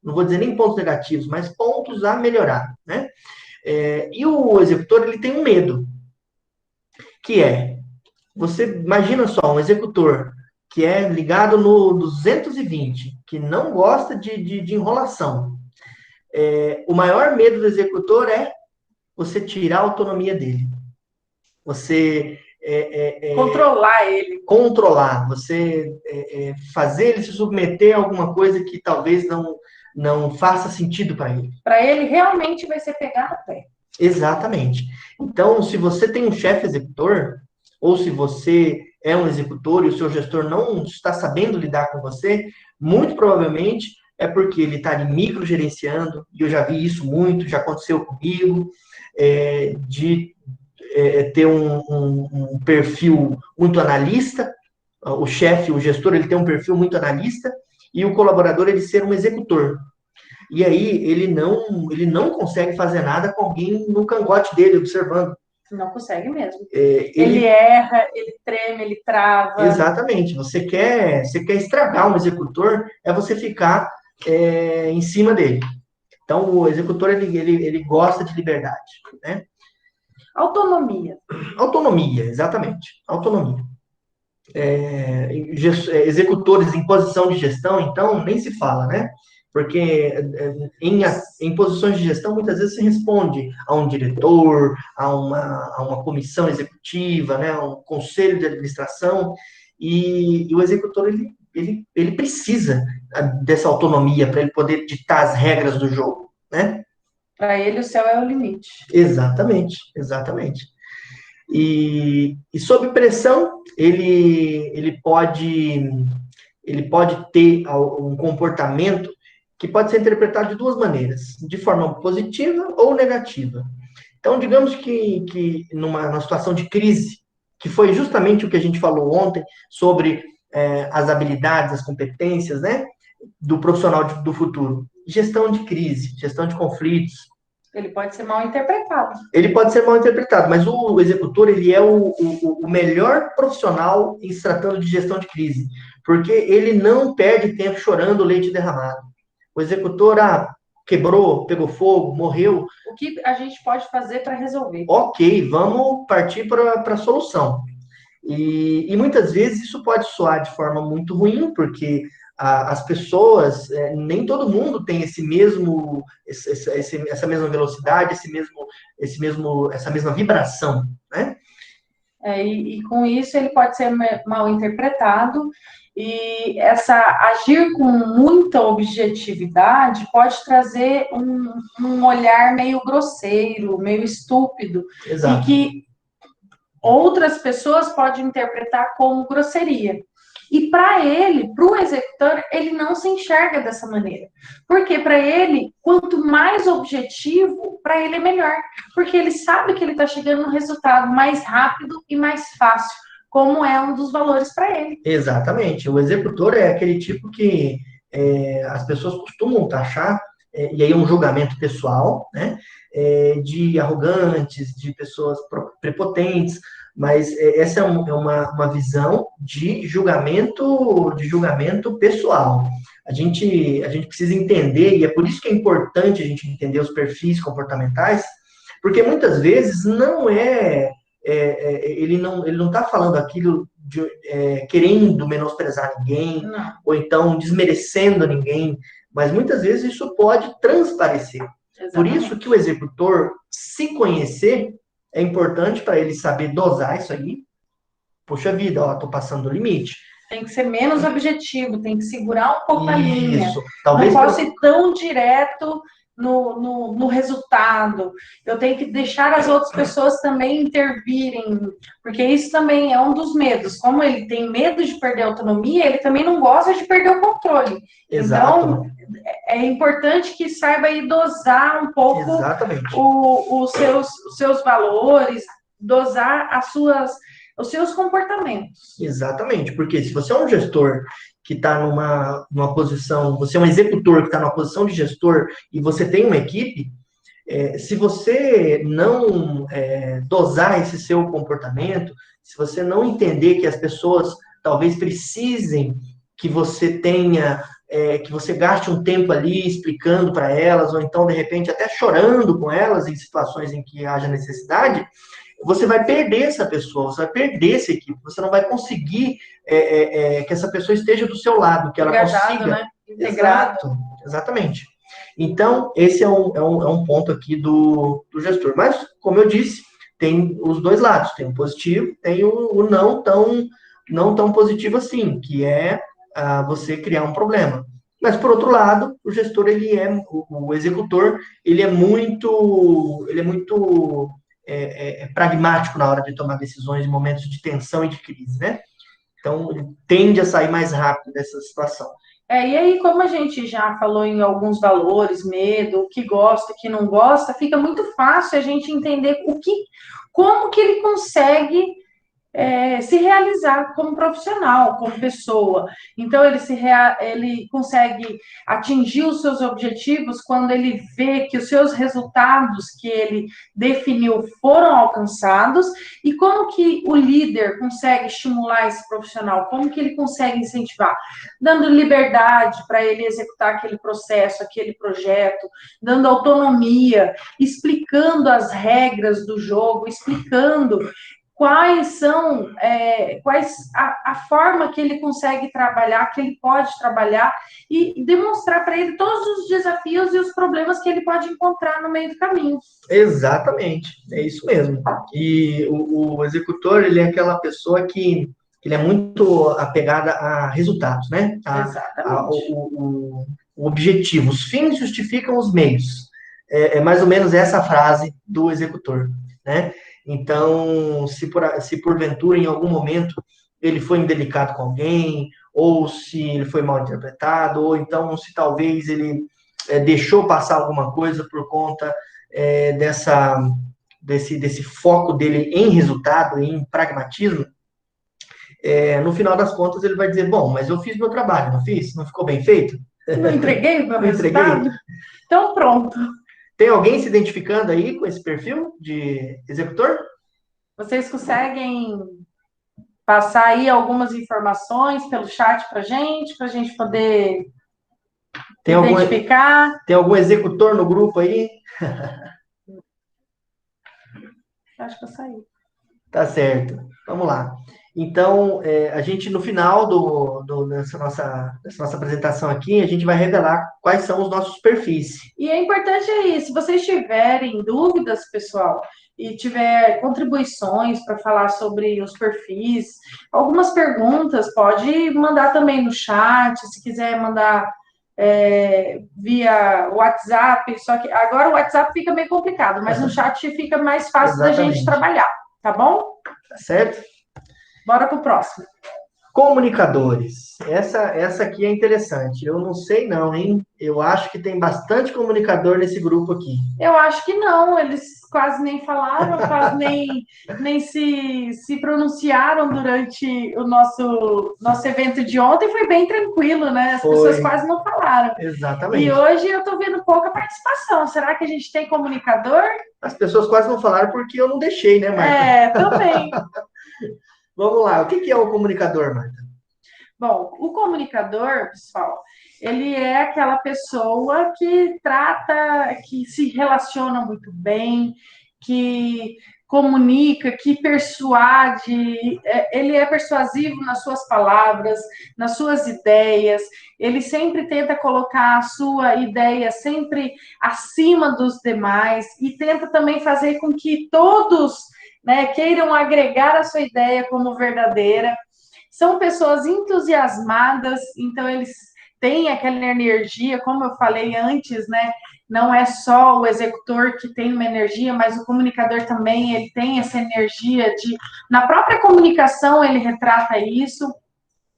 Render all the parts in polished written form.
Não vou dizer nem pontos negativos, mas pontos a melhorar, né? E o executor, ele tem um medo, que é, você imagina só, um executor que é ligado no 220, que não gosta de enrolação. O maior medo do executor é você tirar a autonomia dele. Você controlar ele. Controlar, você fazer ele se submeter a alguma coisa que talvez não faça sentido para ele. Para ele realmente vai ser pegar no pé. Exatamente. Então, se você tem um chefe executor, ou se você é um executor e o seu gestor não está sabendo lidar com você, muito provavelmente é porque ele está microgerenciando, e eu já vi isso muito, já aconteceu comigo, de ter um perfil muito analista, o chefe, o gestor, ele tem um perfil muito analista, e o colaborador, ele ser um executor. E aí, ele não consegue fazer nada com alguém no cangote dele, observando. Não consegue mesmo. Ele erra, ele treme, ele trava. Exatamente. Você quer estragar um executor, é você ficar em cima dele. Então, o executor, ele gosta de liberdade, né? Autonomia. Autonomia, exatamente. Autonomia. Executores em posição de gestão, então, nem se fala, né? Porque em posições de gestão, muitas vezes se responde a um diretor, a uma comissão executiva, né? A um conselho de administração, e o executor, ele precisa dessa autonomia para ele poder ditar as regras do jogo, né? Para ele, o céu é o limite. Exatamente, exatamente. E sob pressão, ele pode ter um comportamento que pode ser interpretado de duas maneiras, de forma positiva ou negativa. Então, digamos que numa situação de crise, que foi justamente o que a gente falou ontem sobre as habilidades, as competências, né, do profissional do futuro. Gestão de crise, gestão de conflitos, ele pode ser mal interpretado. Ele pode ser mal interpretado, mas o executor, ele é o melhor profissional em se tratando de gestão de crise, porque ele não perde tempo chorando leite derramado. O executor, quebrou, pegou fogo, morreu. O que a gente pode fazer para resolver? Ok, vamos partir para a solução. E muitas vezes isso pode soar de forma muito ruim, porque as pessoas, nem todo mundo tem essa mesma velocidade, essa mesma vibração, né? E com isso ele pode ser mal interpretado, e agir com muita objetividade pode trazer um olhar meio grosseiro, meio estúpido, Exato. e que outras pessoas podem interpretar como grosseria. E para ele, para o executor, ele não se enxerga dessa maneira. Porque para ele, quanto mais objetivo, para ele é melhor. Porque ele sabe que ele está chegando no resultado mais rápido e mais fácil, como é um dos valores para ele. Exatamente. O executor é aquele tipo que as pessoas costumam taxar, e aí é um julgamento pessoal, né? De arrogantes, de pessoas prepotentes, mas essa é uma visão de julgamento pessoal. A gente precisa entender, e é por isso que é importante a gente entender os perfis comportamentais, porque muitas vezes ele não está falando aquilo querendo menosprezar ninguém, Não. Ou então desmerecendo ninguém, mas muitas vezes isso pode transparecer. Exatamente. Por isso que o executor, se conhecer, é importante para ele saber dosar isso aí. Poxa vida, estou passando do limite. Tem que ser menos objetivo, tem que segurar um pouco a linha. Isso. Talvez não posso ir tão direto no resultado. Eu tenho que deixar as outras pessoas também intervirem, porque isso também é um dos medos. Como ele tem medo de perder a autonomia, ele também não gosta de perder o controle. Exato. Então, é importante que saiba aí dosar um pouco os seus valores, dosar os seus comportamentos. Exatamente, porque se você é um gestor que está numa posição, você é um executor que está numa posição de gestor e você tem uma equipe, se você não dosar esse seu comportamento, se você não entender que as pessoas talvez precisem que você tenha que você gaste um tempo ali explicando para elas, ou então, de repente, até chorando com elas em situações em que haja necessidade, você vai perder essa pessoa, você vai perder essa equipe, você não vai conseguir que essa pessoa esteja do seu lado, que ela Engajado, consiga. né? Integrado. Exato, exatamente. Então, esse é um ponto aqui do gestor. Mas, como eu disse, tem os dois lados, tem o positivo, tem o não tão positivo assim, que é você criar um problema. Mas, por outro lado, o gestor, o executor, ele é muito pragmático na hora de tomar decisões em momentos de tensão e de crise, né? Então, ele tende a sair mais rápido dessa situação. E aí, como a gente já falou em alguns valores, medo, o que gosta, o que não gosta, fica muito fácil a gente entender como que ele consegue se realizar como profissional, como pessoa. Então, ele consegue atingir os seus objetivos quando ele vê que os seus resultados que ele definiu foram alcançados, e como que o líder consegue estimular esse profissional, como que ele consegue incentivar, dando liberdade para ele executar aquele processo, aquele projeto, dando autonomia, explicando as regras do jogo, explicando quais são, a forma que ele consegue trabalhar, que ele pode trabalhar, e demonstrar para ele todos os desafios e os problemas que ele pode encontrar no meio do caminho. Exatamente, é isso mesmo. E o executor, ele é aquela pessoa que ele é muito apegada a resultados, né? Exatamente. O objetivo. Os fins justificam os meios. É mais ou menos essa frase do executor, né? Então, se porventura, em algum momento, ele foi indelicado com alguém, ou se ele foi mal interpretado, ou então se talvez ele deixou passar alguma coisa por conta desse foco dele em resultado, em pragmatismo, no final das contas ele vai dizer, bom, mas eu fiz meu trabalho, não fiz? Não ficou bem feito? Não entreguei o meu Não entreguei? resultado? Então, pronto. Tem alguém se identificando aí com esse perfil de executor? Vocês conseguem passar aí algumas informações pelo chat para a gente poder identificar? Tem algum executor no grupo aí? Acho que eu saí. Tá certo. Vamos lá. Então, a gente, no final dessa nossa apresentação aqui, a gente vai revelar quais são os nossos perfis. E é importante aí, se vocês tiverem dúvidas, pessoal, e tiver contribuições para falar sobre os perfis, algumas perguntas, pode mandar também no chat, se quiser mandar via WhatsApp, só que agora o WhatsApp fica meio complicado, mas no chat fica mais fácil da gente trabalhar, tá bom? Tá certo? Bora pro próximo. Comunicadores. Essa aqui é interessante. Eu não sei não, hein? Eu acho que tem bastante comunicador nesse grupo aqui. Eu acho que não, eles quase nem falaram, quase nem se pronunciaram durante o nosso evento de ontem, foi bem tranquilo, né? As pessoas quase não falaram. Exatamente. E hoje eu tô vendo pouca participação. Será que a gente tem comunicador? As pessoas quase não falaram porque eu não deixei, né, Marta? Também. Vamos lá, o que é o comunicador, Marta? Bom, o comunicador, pessoal, ele é aquela pessoa que trata, que se relaciona muito bem, que comunica, que persuade, ele é persuasivo nas suas palavras, nas suas ideias, ele sempre tenta colocar a sua ideia sempre acima dos demais e tenta também fazer com que todos, né, queiram agregar a sua ideia como verdadeira. São pessoas entusiasmadas, então eles têm aquela energia, como eu falei antes, né? Não é só o executor que tem uma energia, mas o comunicador também, ele tem essa energia na própria comunicação ele retrata isso.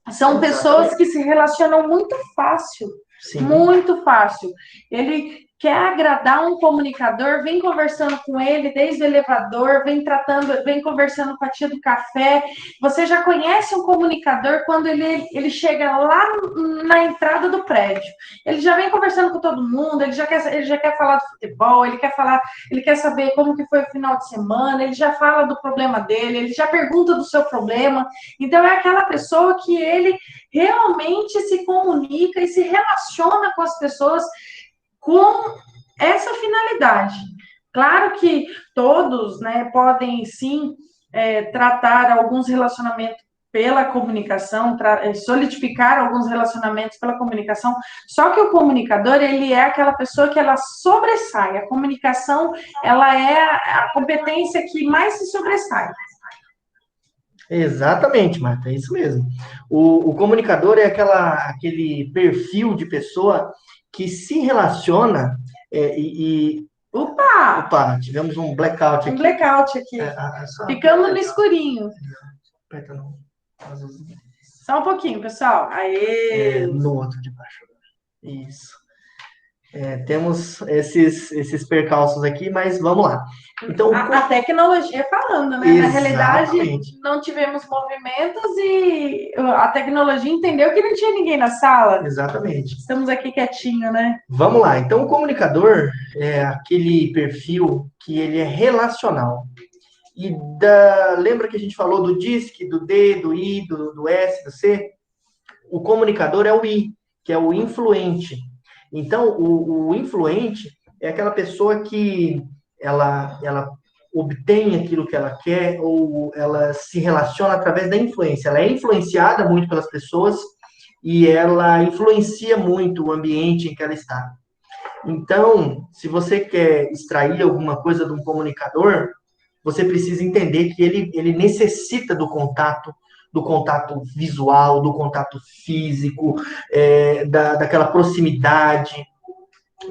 São pessoas que se relacionam muito fácil. Sim. Muito fácil. Ele quer agradar um comunicador, vem conversando com ele desde o elevador, vem conversando com a tia do café. Você já conhece um comunicador quando ele chega lá na entrada do prédio. Ele já vem conversando com todo mundo, ele já quer falar do futebol, ele quer saber como que foi o final de semana, ele já fala do problema dele, ele já pergunta do seu problema. Então é aquela pessoa que ele realmente se comunica e se relaciona com as pessoas com essa finalidade. Claro que todos, né, podem sim tratar alguns relacionamentos pela comunicação, solidificar alguns relacionamentos pela comunicação, só que o comunicador, ele é aquela pessoa que ela sobressai, a comunicação, ela é a competência que mais se sobressai. Exatamente, Marta, é isso mesmo. O comunicador é aquele perfil de pessoa que se relaciona Opa, tivemos um blackout aqui. Um blackout aqui. Ficamos no escurinho. Aperta não. Só um pouquinho, pessoal. Aê! No outro de baixo. Isso. Temos esses percalços aqui, mas vamos lá. Então, a tecnologia falando, né? Exatamente. Na realidade, não tivemos movimentos e a tecnologia entendeu que não tinha ninguém na sala. Exatamente. Estamos aqui quietinho, né? Vamos lá. Então, o comunicador é aquele perfil que ele é relacional. E lembra que a gente falou do DISC, do D, do I, do S, do C? O comunicador é o I, que é o influente. Então, o influente é aquela pessoa que ela obtém aquilo que ela quer ou ela se relaciona através da influência. Ela é influenciada muito pelas pessoas e ela influencia muito o ambiente em que ela está. Então, se você quer extrair alguma coisa de um comunicador, você precisa entender que ele necessita do contato visual, do contato físico, daquela proximidade.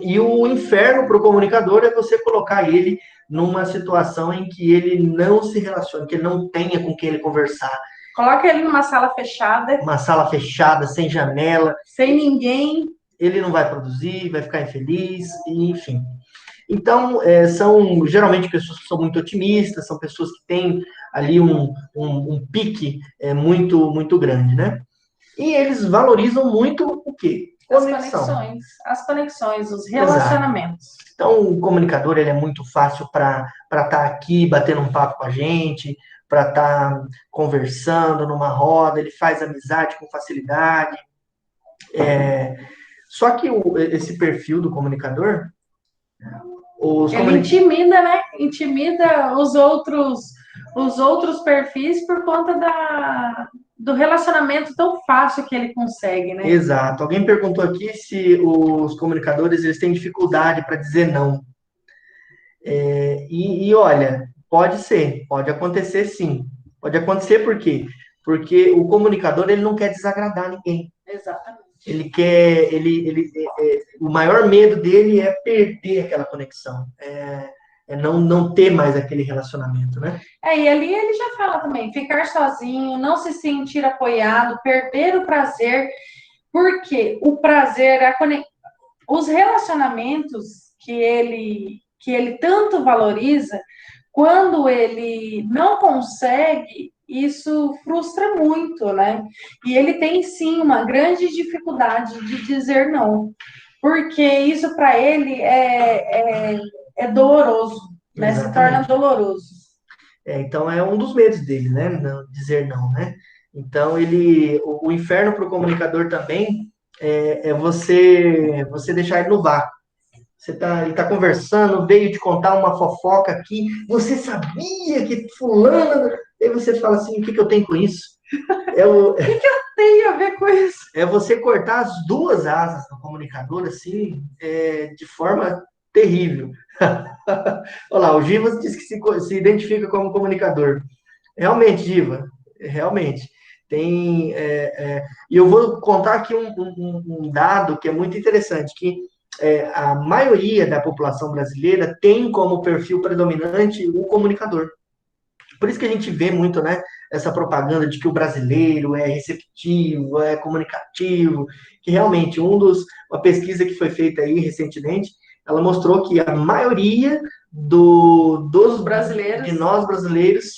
E o inferno para o comunicador é você colocar ele numa situação em que ele não se relaciona, que ele não tenha com quem ele conversar. Coloca ele numa sala fechada. Uma sala fechada, sem janela. Sem ninguém. Ele não vai produzir, vai ficar infeliz, enfim. Então, são geralmente pessoas que são muito otimistas, são pessoas que têm ali um pique muito, muito grande, né? E eles valorizam muito o quê? As conexões, os relacionamentos. Exato. Então, o comunicador ele é muito fácil para estar aqui batendo um papo com a gente, para estar conversando numa roda, ele faz amizade com facilidade. Só que esse perfil do comunicador... Ele intimida, né? Intimida os outros perfis por conta do relacionamento tão fácil que ele consegue, né? Exato. Alguém perguntou aqui se os comunicadores eles têm dificuldade para dizer não. E olha, pode acontecer sim. Pode acontecer por quê? Porque o comunicador ele não quer desagradar ninguém. Exatamente. O maior medo dele é perder aquela conexão, não ter mais aquele relacionamento, né? E ali ele já fala também, ficar sozinho, não se sentir apoiado, perder o prazer, porque o prazer, os relacionamentos que ele tanto valoriza, quando ele não consegue, isso frustra muito, né? E ele tem, sim, uma grande dificuldade de dizer não, porque isso para ele é doloroso, né? Se torna doloroso. Então, é um dos medos dele, né? Não, dizer não, né? Então, o inferno para o comunicador também é você deixar ele no vácuo. Ele está conversando, veio te contar uma fofoca aqui, você sabia que fulano... Aí você fala assim, o que eu tenho com isso? O que eu tenho a ver com isso? É você cortar as duas asas do comunicador, assim, de forma terrível. Olha lá, o Givas disse que se identifica como comunicador. Realmente, Giva, realmente. E eu vou contar aqui um dado que é muito interessante, que a maioria da população brasileira tem como perfil predominante o comunicador. Por isso que a gente vê muito, né, essa propaganda de que o brasileiro é receptivo, é comunicativo, que realmente uma pesquisa que foi feita aí recentemente, ela mostrou que a maioria dos Brasileiros. de nós brasileiros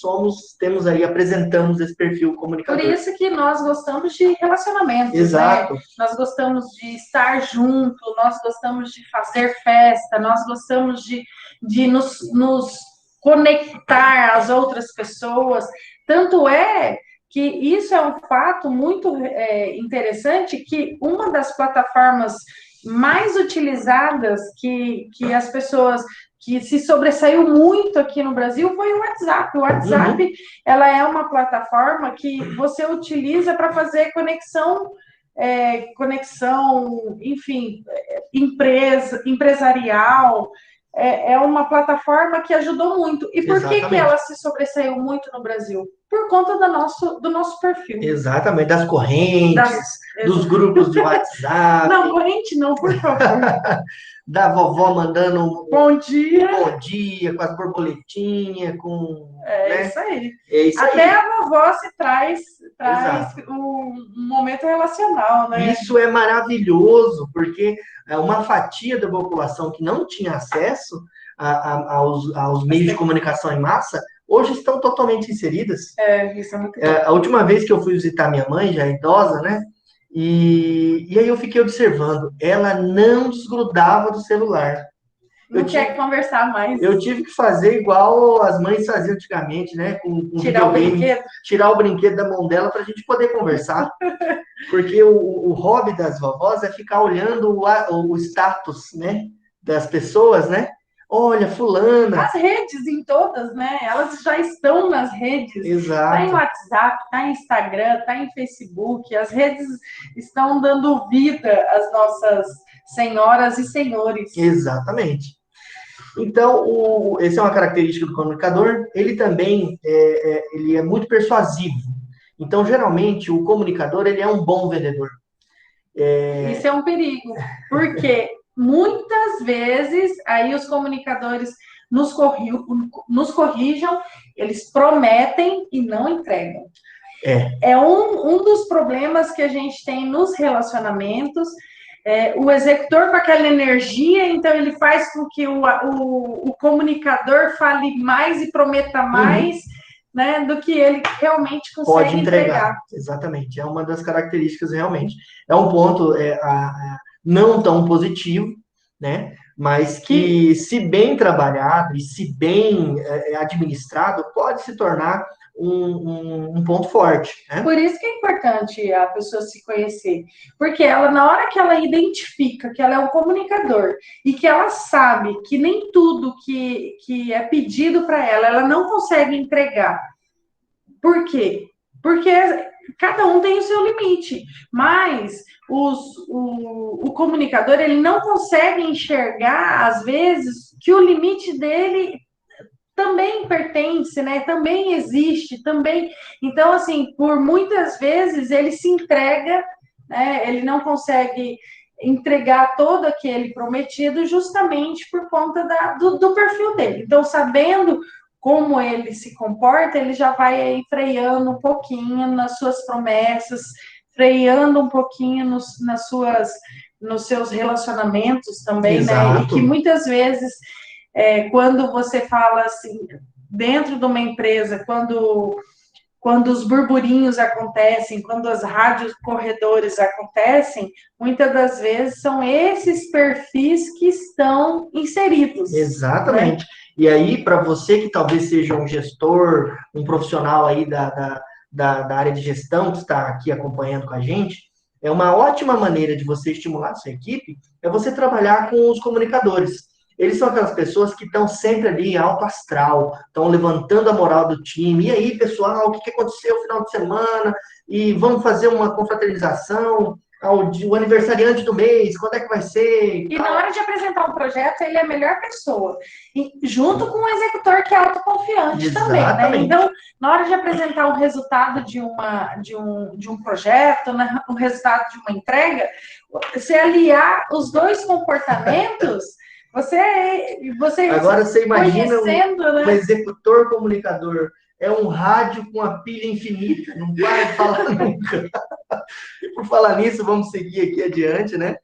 apresentamos esse perfil Por comunicador. isso que nós gostamos de relacionamentos, Exato. né? Nós gostamos de estar junto, nós gostamos de fazer festa, nós gostamos de nos conectar às outras pessoas. Tanto é que isso é um fato muito interessante, que uma das plataformas mais utilizadas que as pessoas que se sobressaiu muito aqui no Brasil foi o WhatsApp. O WhatsApp, ela é uma plataforma que você utiliza para fazer conexão, enfim, empresarial. É uma plataforma que ajudou muito. E por que ela se sobressaiu muito no Brasil? Por conta do nosso perfil. Exatamente, das correntes, dos grupos de WhatsApp. Não, corrente não, por favor. Da vovó mandando bom dia, com as borboletinhas, com... né? Isso aí. É isso Até aí. a vovó se traz um momento relacional, né? Isso é maravilhoso, porque uma fatia da população que não tinha acesso aos meios de comunicação em massa, hoje estão totalmente inseridas. Isso é muito a última vez que eu fui visitar minha mãe, já idosa, né? E aí eu fiquei observando, ela não desgrudava do celular. Não quer conversar mais. Eu tive que fazer igual as mães faziam antigamente, né? Com tirar o brinquedo. Tirar o brinquedo da mão dela para a gente poder conversar. Porque o hobby das vovós é ficar olhando o status, né? Das pessoas, né? Olha, fulana. As redes em todas, né? Elas já estão nas redes. Exato. Está em WhatsApp, está em Instagram, está em Facebook. As redes estão dando vida às nossas senhoras e senhores. Exatamente. Então, essa é uma característica do comunicador. Ele também ele é muito persuasivo. Então, geralmente, o comunicador ele é um bom vendedor. Isso é um perigo, porque muitas vezes aí os comunicadores nos corrijam, eles prometem e não entregam. É um dos problemas que a gente tem nos relacionamentos. O executor com aquela energia, então ele faz com que o comunicador fale mais e prometa mais, né, do que ele realmente consegue pode entregar. Exatamente, é uma das características realmente. É um ponto não tão positivo, né? Mas que, se bem trabalhado e se bem administrado, pode se tornar um ponto forte. Né? Por isso que é importante a pessoa se conhecer. Porque ela, na hora que ela identifica que ela é um comunicador e que ela sabe que nem tudo que é pedido para ela não consegue entregar. Por quê? Porque cada um tem o seu limite, mas o comunicador ele não consegue enxergar, às vezes, que o limite dele também pertence, né? Também existe, também. Então, assim, por muitas vezes ele se entrega, né? Ele não consegue entregar todo aquele prometido justamente por conta do perfil dele. Então, sabendo como ele se comporta, ele já vai aí freando um pouquinho nas suas promessas, freando um pouquinho nos seus relacionamentos também, Exato. né? E que muitas vezes, quando você fala assim, dentro de uma empresa, quando os burburinhos acontecem, quando as rádios corredores acontecem, muitas das vezes são esses perfis que estão inseridos. Exatamente. Né? E aí, para você que talvez seja um gestor, um profissional aí da área de gestão que está aqui acompanhando com a gente, é uma ótima maneira de você estimular a sua equipe, é você trabalhar com os comunicadores. Eles são aquelas pessoas que estão sempre ali, alto astral, estão levantando a moral do time. E aí, pessoal, o que aconteceu no final de semana? E vamos fazer uma confraternização, o aniversariante do mês, quando é que vai ser? E na hora de apresentar um projeto, ele é a melhor pessoa. E junto com o executor que é autoconfiante. Exatamente. Também, né? Então, na hora de apresentar o resultado de um projeto, né? O resultado de uma entrega, se aliar os dois comportamentos... Agora você imagina né? um executor comunicador. É um rádio com a pilha infinita, não vai falar nunca. E por falar nisso, vamos seguir aqui adiante, né?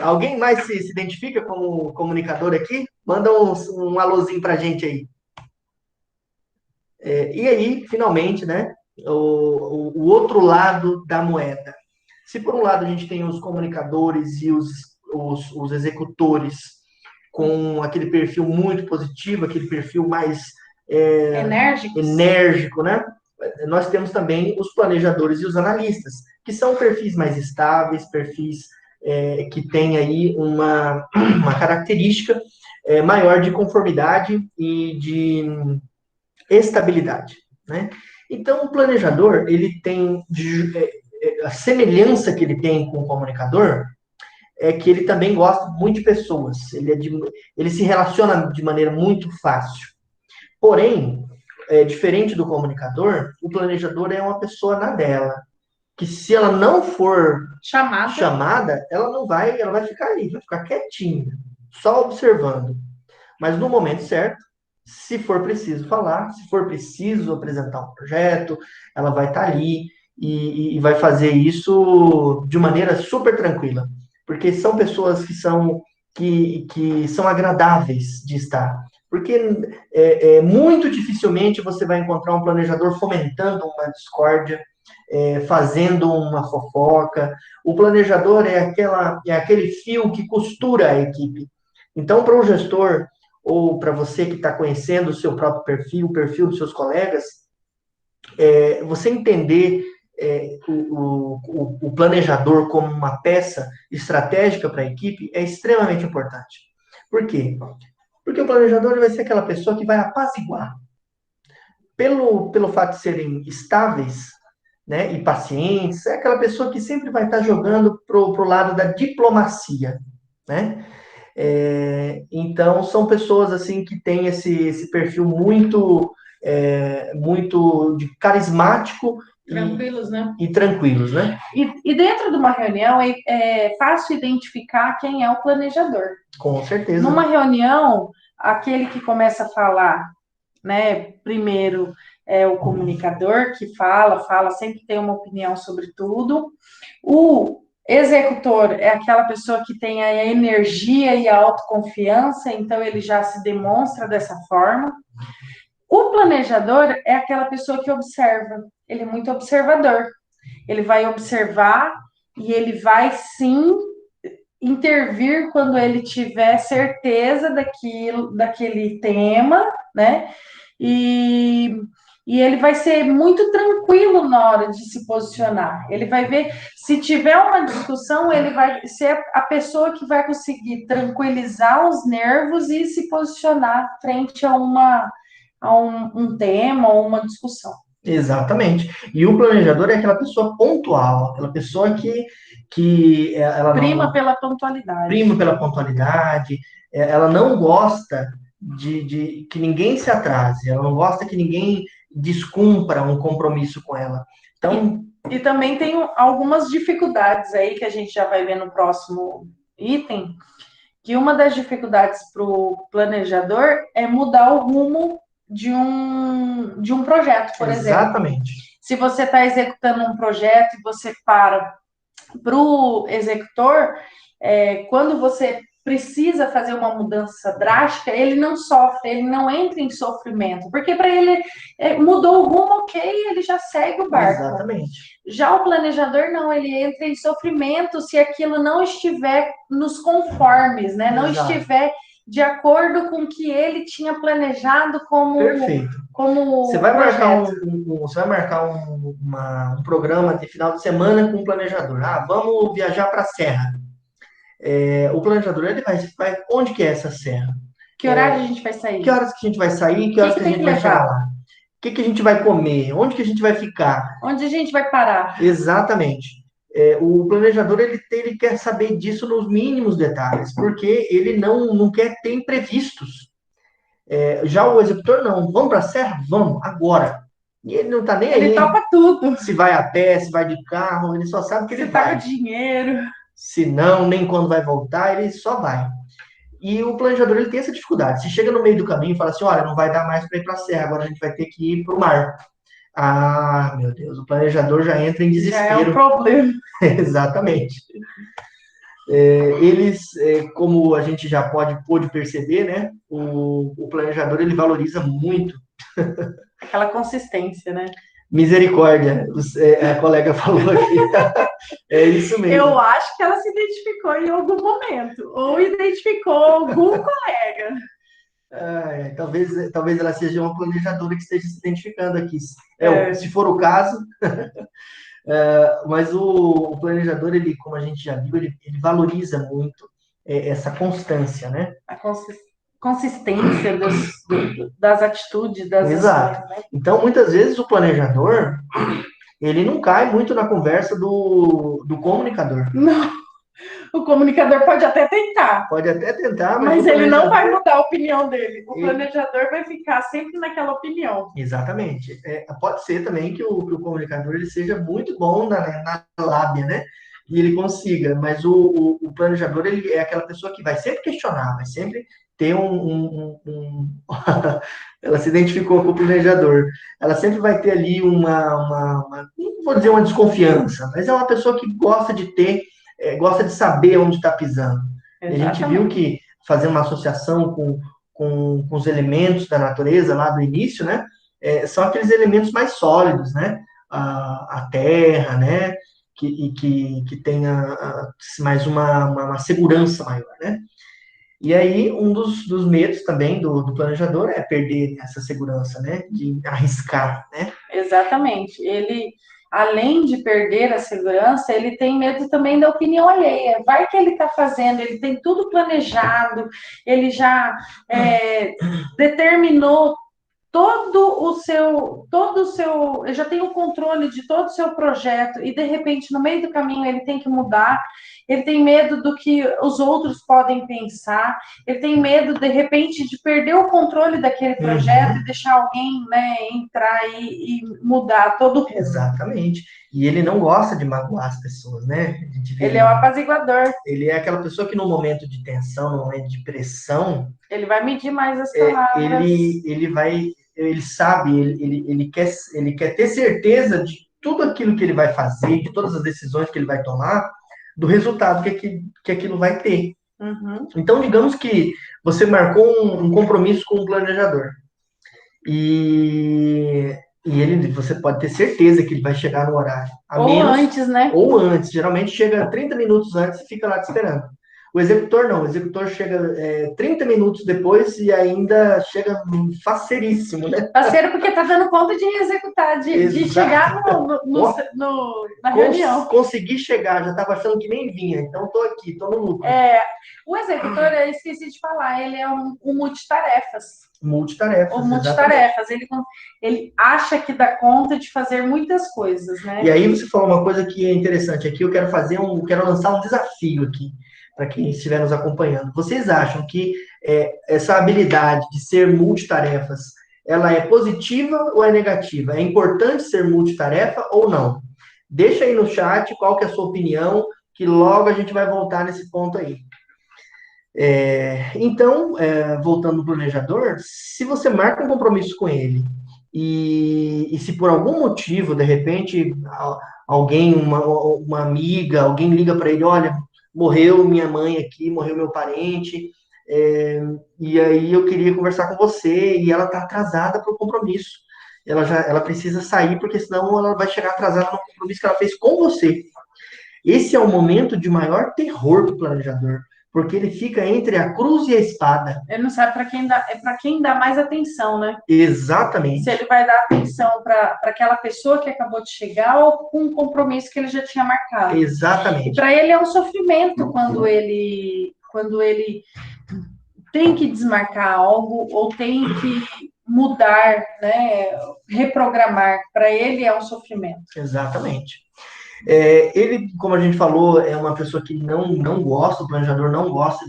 Alguém mais se identifica como comunicador aqui? Manda um alôzinho pra gente aí. E aí, finalmente, né, o outro lado da moeda. Se por um lado a gente tem os comunicadores e os executores com aquele perfil muito positivo, aquele perfil mais enérgico, né? Nós temos também os planejadores e os analistas, que são perfis mais estáveis, perfis que têm aí uma característica maior de conformidade e de estabilidade, né? Então, o planejador, ele tem a semelhança que ele tem com o comunicador é que ele também gosta muito de pessoas. Ele se relaciona de maneira muito fácil. Porém, diferente do comunicador, o planejador é uma pessoa na dela, que se ela não for chamada, ela vai ficar ali, vai ficar quietinha, só observando. Mas no momento certo, se for preciso falar, se for preciso apresentar um projeto, ela vai estar ali e vai fazer isso de maneira super tranquila, porque são pessoas que são agradáveis de estar. Porque muito dificilmente você vai encontrar um planejador fomentando uma discórdia, fazendo uma fofoca. O planejador é aquele fio que costura a equipe. Então, para o gestor ou para você que está conhecendo o seu próprio perfil, o perfil dos seus colegas, você entender o planejador como uma peça estratégica para a equipe é extremamente importante. Por quê? Porque o planejador ele vai ser aquela pessoa que vai apaziguar. Pelo fato de serem estáveis, né, e pacientes, é aquela pessoa que sempre vai estar jogando pro lado da diplomacia, né? Então, são pessoas assim que têm esse perfil muito carismático tranquilos, né? E tranquilos, né? E dentro de uma reunião é fácil identificar quem é o planejador. Com certeza. Numa reunião, aquele que começa a falar, né, primeiro é o comunicador que fala, sempre tem uma opinião sobre tudo. O executor é aquela pessoa que tem a energia e a autoconfiança, então ele já se demonstra dessa forma. O planejador é aquela pessoa que observa, ele é muito observador. Ele vai observar e ele vai sim intervir quando ele tiver certeza daquele tema, né? E, e ele vai ser muito tranquilo na hora de se posicionar. Ele vai ver, se tiver uma discussão, ele vai ser a pessoa que vai conseguir tranquilizar os nervos e se posicionar frente a um tema ou uma discussão. Exatamente. E o planejador é aquela pessoa pontual, aquela pessoa que ela prima pela pontualidade. Prima pela pontualidade, ela não gosta de que ninguém se atrase, ela não gosta que ninguém descumpra um compromisso com ela. Então, e também tem algumas dificuldades aí que a gente já vai ver no próximo item, que uma das dificuldades para o planejador é mudar o rumo de um projeto, por exemplo. Exatamente. Se você está executando um projeto e você para o executor, quando você precisa fazer uma mudança drástica, ele não sofre, ele não entra em sofrimento, porque para ele mudou o rumo, ok, ele já segue o barco. Exatamente. Já o planejador não, ele entra em sofrimento se aquilo não estiver nos conformes, né? Não Exato. estiver de acordo com o que ele tinha planejado como. Perfeito. Como você vai marcar um programa de final de semana com um planejador. Vamos viajar para a Serra. O planejador ele vai onde que é essa serra? Que horário a gente vai sair? Que horas que a gente vai sair? Que horas que a gente vai chegar lá? O que a gente vai comer? Onde que a gente vai ficar? Onde a gente vai parar? Exatamente. O planejador ele quer saber disso nos mínimos detalhes, porque ele não quer ter imprevistos. Já o executor não. Vamos para a serra? Vamos, agora. E ele não está nem aí. Ele topa tudo. Se vai a pé, se vai de carro, ele só sabe que ele vai. Se tá com dinheiro. Se não, nem quando vai voltar, ele só vai. E o planejador ele tem essa dificuldade. Se chega no meio do caminho e fala assim, olha, não vai dar mais para ir para a serra, agora a gente vai ter que ir para o mar. Meu Deus, o planejador já entra em desespero. Já é um problema. Exatamente. Eles, como a gente já pôde perceber, né, o planejador ele valoriza muito. Aquela consistência, né? Misericórdia, a colega falou aqui. É isso Eu mesmo. acho que ela se identificou em algum momento, ou identificou algum colega. Talvez ela seja uma planejadora que esteja se identificando aqui. Se É, for o caso, mas o planejador, ele, como a gente já viu, ele valoriza muito essa constância, né? a consistência das atitudes, das ações, Exato. né? Então, muitas vezes o planejador, ele não cai muito na conversa do comunicador. Não, o comunicador pode até tentar, Pode até tentar, mas o mas ele não vai planejador, mudar a opinião dele. O ele, planejador vai ficar sempre naquela opinião. exatamente. Pode ser também que o comunicador ele seja muito bom na lábia, né? E ele consiga, mas o planejador ele é aquela pessoa que vai sempre questionar, vai sempre ter ela se identificou com o planejador. Ela sempre vai ter ali não vou dizer uma desconfiança, mas é uma pessoa que gosta de gosta de saber onde está pisando. E a gente viu Exatamente. que fazer uma associação com os elementos da natureza lá do início, né? São aqueles elementos mais sólidos, né? A terra, né? Que tenha mais uma segurança maior, né? E aí, um dos medos também do planejador é perder essa segurança, né? De arriscar, né? Exatamente. Ele, além de perder a segurança, ele tem medo também da opinião alheia. Vai que ele está fazendo, ele tem tudo planejado, ele já determinou ele já tem o controle de todo o seu projeto e de repente no meio do caminho ele tem que mudar, ele tem medo do que os outros podem pensar, ele tem medo de repente de perder o controle daquele projeto e Uhum, deixar alguém, né, entrar e mudar todo o rumo. exatamente. E ele não gosta de magoar as pessoas, né? A gente vê Ele é o ali. apaziguador, Ele é aquela pessoa que no momento de tensão, no momento de pressão, ele vai medir mais as palavras. ele sabe, ele quer ter certeza de tudo aquilo que ele vai fazer, de todas as decisões que ele vai tomar, do resultado que aquilo vai ter. Uhum. Então, digamos que você marcou um compromisso com um planejador e, você pode ter certeza que ele vai chegar no horário, a Ou menos antes, né? ou antes. Geralmente chega 30 minutos antes e fica lá te esperando. O executor não, o executor chega 30 minutos depois e ainda chega faceríssimo, né? Parceiro, porque tá dando conta de executar, de chegar Exato. na reunião. Consegui chegar, já estava achando que nem vinha, então estou aqui, estou no lucro. O executor, eu esqueci de falar, ele é um multitarefas. Ou Multitarefas, exatamente. multitarefas. Ele acha que dá conta de fazer muitas coisas, E né? aí você falou uma coisa que é interessante aqui, quero lançar um desafio aqui para quem estiver nos acompanhando. Vocês acham que essa habilidade de ser multitarefas, ela é positiva ou é negativa? É importante ser multitarefa ou não? Deixa aí no chat qual que é a sua opinião, que logo a gente vai voltar nesse ponto aí. Então, voltando ao planejador, se você marca um compromisso com ele e se por algum motivo, de repente, alguém, uma amiga, alguém liga para ele, olha, morreu minha mãe aqui, morreu meu parente, e aí eu queria conversar com você e ela está atrasada para o compromisso. Ela precisa sair porque senão ela vai chegar atrasada no compromisso que ela fez com você. Esse é o momento de maior terror do planejador, porque ele fica entre a cruz e a espada. Ele não sabe para quem dá mais atenção, né? Se Exatamente. ele vai dar atenção para aquela pessoa que acabou de chegar ou com um compromisso que ele já tinha marcado. E Exatamente. para ele é um sofrimento quando ele tem que desmarcar algo ou tem que mudar, né, reprogramar. Para ele é um sofrimento. Exatamente. Ele, como a gente falou, é uma pessoa que não gosta, o planejador não gosta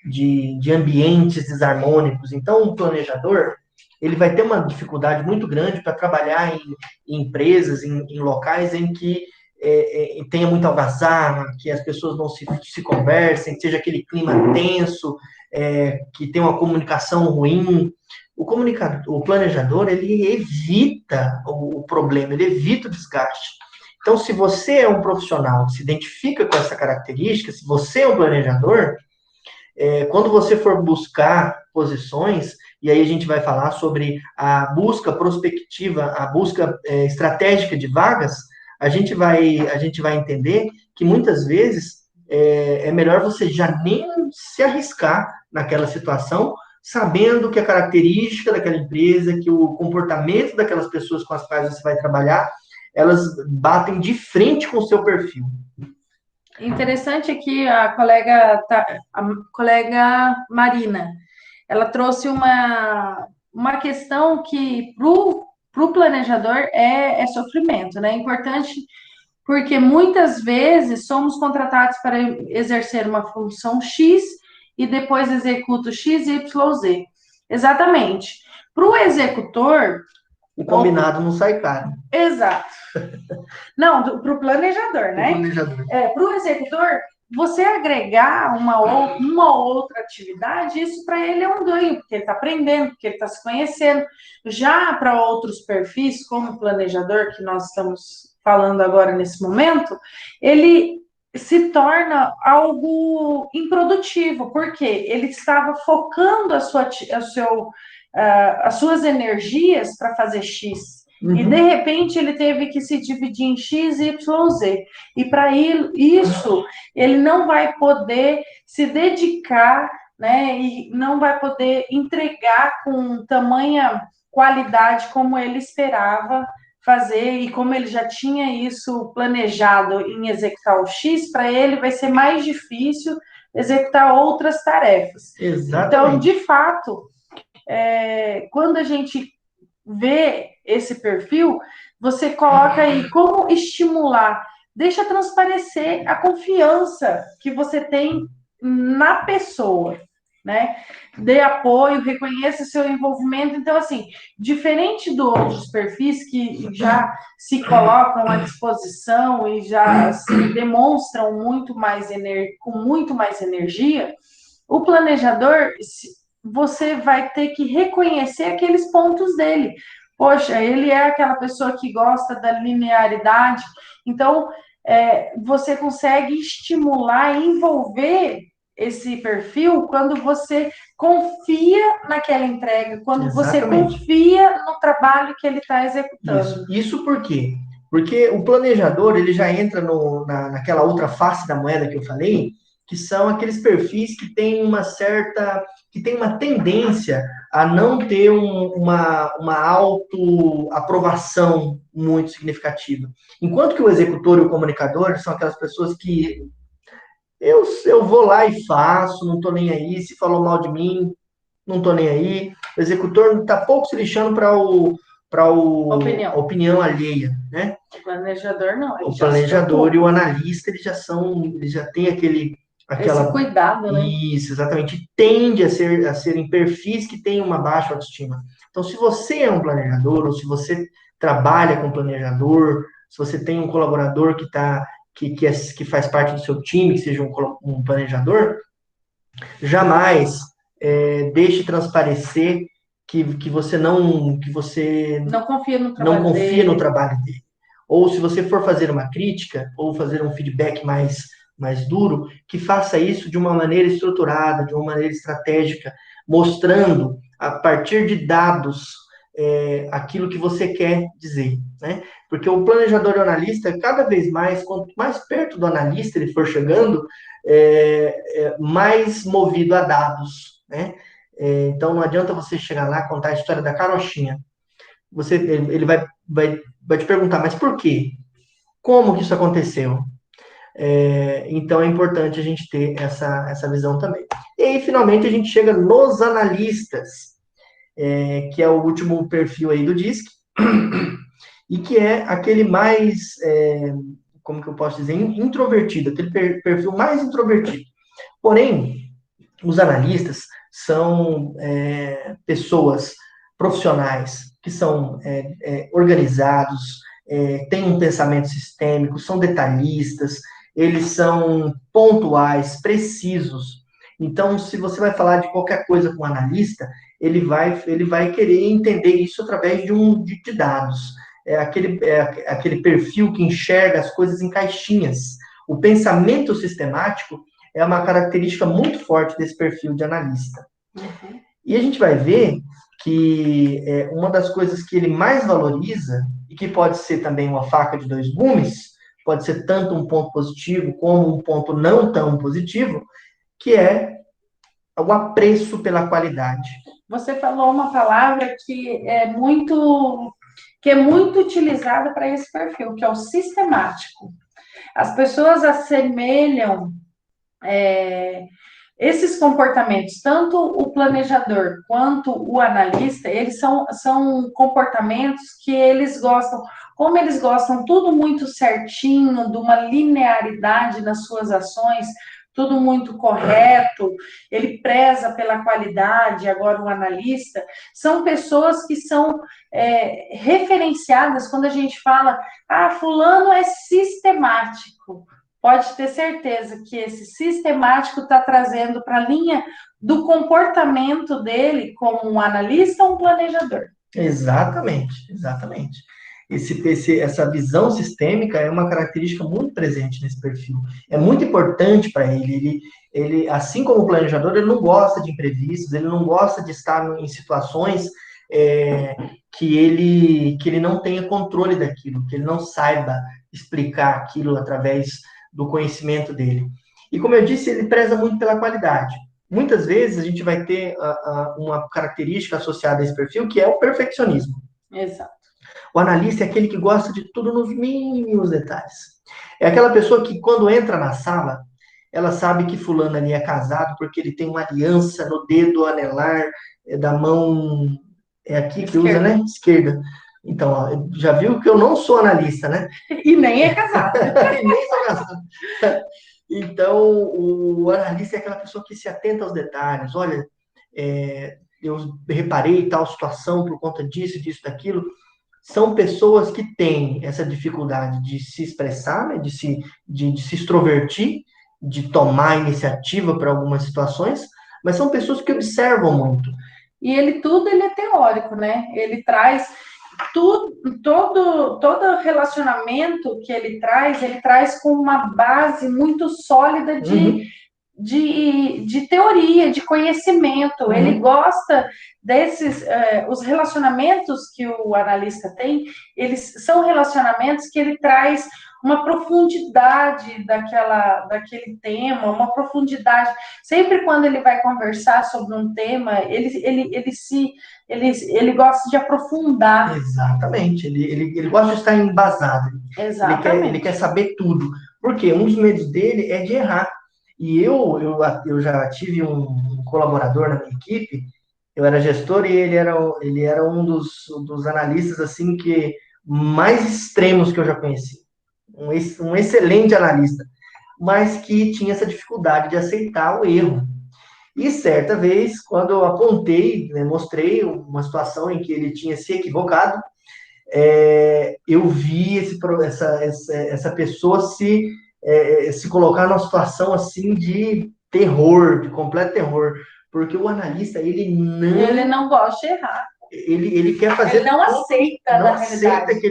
de ambientes desarmônicos. Então, o planejador, ele vai ter uma dificuldade muito grande para trabalhar em empresas, em locais em que tenha muita algazarra, que as pessoas não se conversem, que seja aquele clima tenso, que tenha uma comunicação ruim. O planejador, ele evita o problema, ele evita o desgaste. Então, se você é um profissional que se identifica com essa característica, se você é um planejador, quando você for buscar posições, e aí a gente vai falar sobre a busca prospectiva, a busca estratégica de vagas, a gente vai entender que muitas vezes é melhor você já nem se arriscar naquela situação, sabendo que a característica daquela empresa, que o comportamento daquelas pessoas com as quais você vai trabalhar, elas batem de frente com o seu perfil. Interessante que a colega Marina, ela trouxe uma questão que para o planejador é sofrimento, né? É importante porque muitas vezes somos contratados para exercer uma função X e depois executo X, Y, Z. Exatamente. Para o executor. O combinado não sai caro. Exato. Não, para o planejador, né? Para o executor, você agregar uma outra atividade, isso para ele é um ganho, porque ele está aprendendo, porque ele está se conhecendo. Já para outros perfis, como o planejador, que nós estamos falando agora nesse momento, ele se torna algo improdutivo, porque ele estava focando as suas energias para fazer X. Uhum. E, de repente, ele teve que se dividir em X, Y, Z. E, para isso, ele não vai poder se dedicar, né? E não vai poder entregar com tamanha qualidade como ele esperava fazer. E como ele já tinha isso planejado em executar o X, para ele vai ser mais difícil executar outras tarefas. Exatamente. Então, de fato, quando a gente vê esse perfil, você coloca aí como estimular, deixa transparecer a confiança que você tem na pessoa, né? Dê apoio, reconheça seu envolvimento. Então, assim, diferente dos outros perfis que já se colocam à disposição e já se demonstram com muito mais energia, o planejador, você vai ter que reconhecer aqueles pontos dele. Poxa, ele é aquela pessoa que gosta da linearidade, então você consegue estimular e envolver esse perfil quando você confia naquela entrega, quando Exatamente. você confia no trabalho que ele está executando. Isso por quê? Porque o planejador, ele já entra naquela outra face da moeda que eu falei, que são aqueles perfis que têm uma tendência a não ter uma autoaprovação muito significativa. Enquanto que o executor e o comunicador são aquelas pessoas que eu vou lá e faço, não estou nem aí, se falou mal de mim, não estou nem aí. O executor está pouco se lixando para a opinião alheia, né? O planejador não. O planejador e o analista, eles já têm esse cuidado, né? Isso, exatamente. Tende a serem perfis que têm uma baixa autoestima. Então, se você é um planejador, ou se você trabalha com planejador, se você tem um colaborador que faz parte do seu time, que seja um planejador, jamais deixe transparecer que você não confia no trabalho dele. Ou se você for fazer uma crítica, ou fazer um feedback mais duro, que faça isso de uma maneira estruturada, de uma maneira estratégica, mostrando, a partir de dados, aquilo que você quer dizer, né? Porque o planejador e o analista, cada vez mais, quanto mais perto do analista ele for chegando, mais movido a dados, né? Então, não adianta você chegar lá e contar a história da carochinha. Ele vai te perguntar, mas por quê? Como que isso aconteceu? Então, é importante a gente ter essa visão também. E aí, finalmente, a gente chega nos analistas, que é o último perfil aí do DISC, e que é aquele mais, como que eu posso dizer, introvertido, aquele perfil mais introvertido. Porém, os analistas são pessoas profissionais que são organizados, têm um pensamento sistêmico, são detalhistas, eles são pontuais, precisos. Então, se você vai falar de qualquer coisa com o analista, ele vai querer entender isso através de dados. aquele perfil que enxerga as coisas em caixinhas. O pensamento sistemático é uma característica muito forte desse perfil de analista. Uhum. E a gente vai ver que uma das coisas que ele mais valoriza, e que pode ser também uma faca de dois gumes, pode ser tanto um ponto positivo como um ponto não tão positivo, que é o apreço pela qualidade. Você falou uma palavra que é muito utilizada para esse perfil, que é o sistemático. As pessoas assemelham esses comportamentos, tanto o planejador quanto o analista, eles são comportamentos que eles gostam, como eles gostam tudo muito certinho, de uma linearidade nas suas ações, tudo muito correto, ele preza pela qualidade. Agora, o analista, são pessoas que são referenciadas quando a gente fala, fulano é sistemático. Pode ter certeza que esse sistemático está trazendo para a linha do comportamento dele como um analista ou um planejador. Exatamente, exatamente. Essa visão sistêmica é uma característica muito presente nesse perfil. É muito importante para ele. Ele, assim como o planejador, ele não gosta de imprevistos, ele não gosta de estar em situações que ele não tenha controle daquilo, que ele não saiba explicar aquilo através do conhecimento dele. E como eu disse, ele preza muito pela qualidade. Muitas vezes a gente vai ter uma característica associada a esse perfil, que é o perfeccionismo. Exato. O analista é aquele que gosta de tudo nos mínimos detalhes. É aquela pessoa que, quando entra na sala, ela sabe que fulano ali é casado porque ele tem uma aliança no dedo anelar da mão aqui que usa, né? Esquerda. Então, ó, já viu que eu não sou analista, né? E nem é casado. E nem sou casado. Então, o analista é aquela pessoa que se atenta aos detalhes. Olha, eu reparei tal situação por conta disso, disso, daquilo. São pessoas que têm essa dificuldade de se expressar, né, de se extrovertir, de tomar iniciativa para algumas situações, mas são pessoas que observam muito. E ele é teórico, né? Ele traz todo relacionamento que ele traz com uma base muito sólida de teoria, de conhecimento. Uhum. Ele gosta desses, os relacionamentos que o analista tem, eles são relacionamentos que ele traz uma profundidade daquele tema, uma profundidade. Sempre quando ele vai conversar sobre um tema, ele gosta de aprofundar. Exatamente, ele gosta de estar embasado. Exatamente. Ele quer saber tudo. Porque um dos medos dele é de errar. E eu já tive um colaborador na minha equipe, eu era gestor e ele era um dos analistas assim que mais extremos que eu já conheci. Um excelente analista, mas que tinha essa dificuldade de aceitar o erro. E certa vez, quando eu apontei, né, mostrei uma situação em que ele tinha se equivocado, eu vi essa pessoa se colocar numa situação assim de terror, de completo terror, porque o analista ele não gosta de errar. Ele quer fazer. Ele não aceita, não aceita que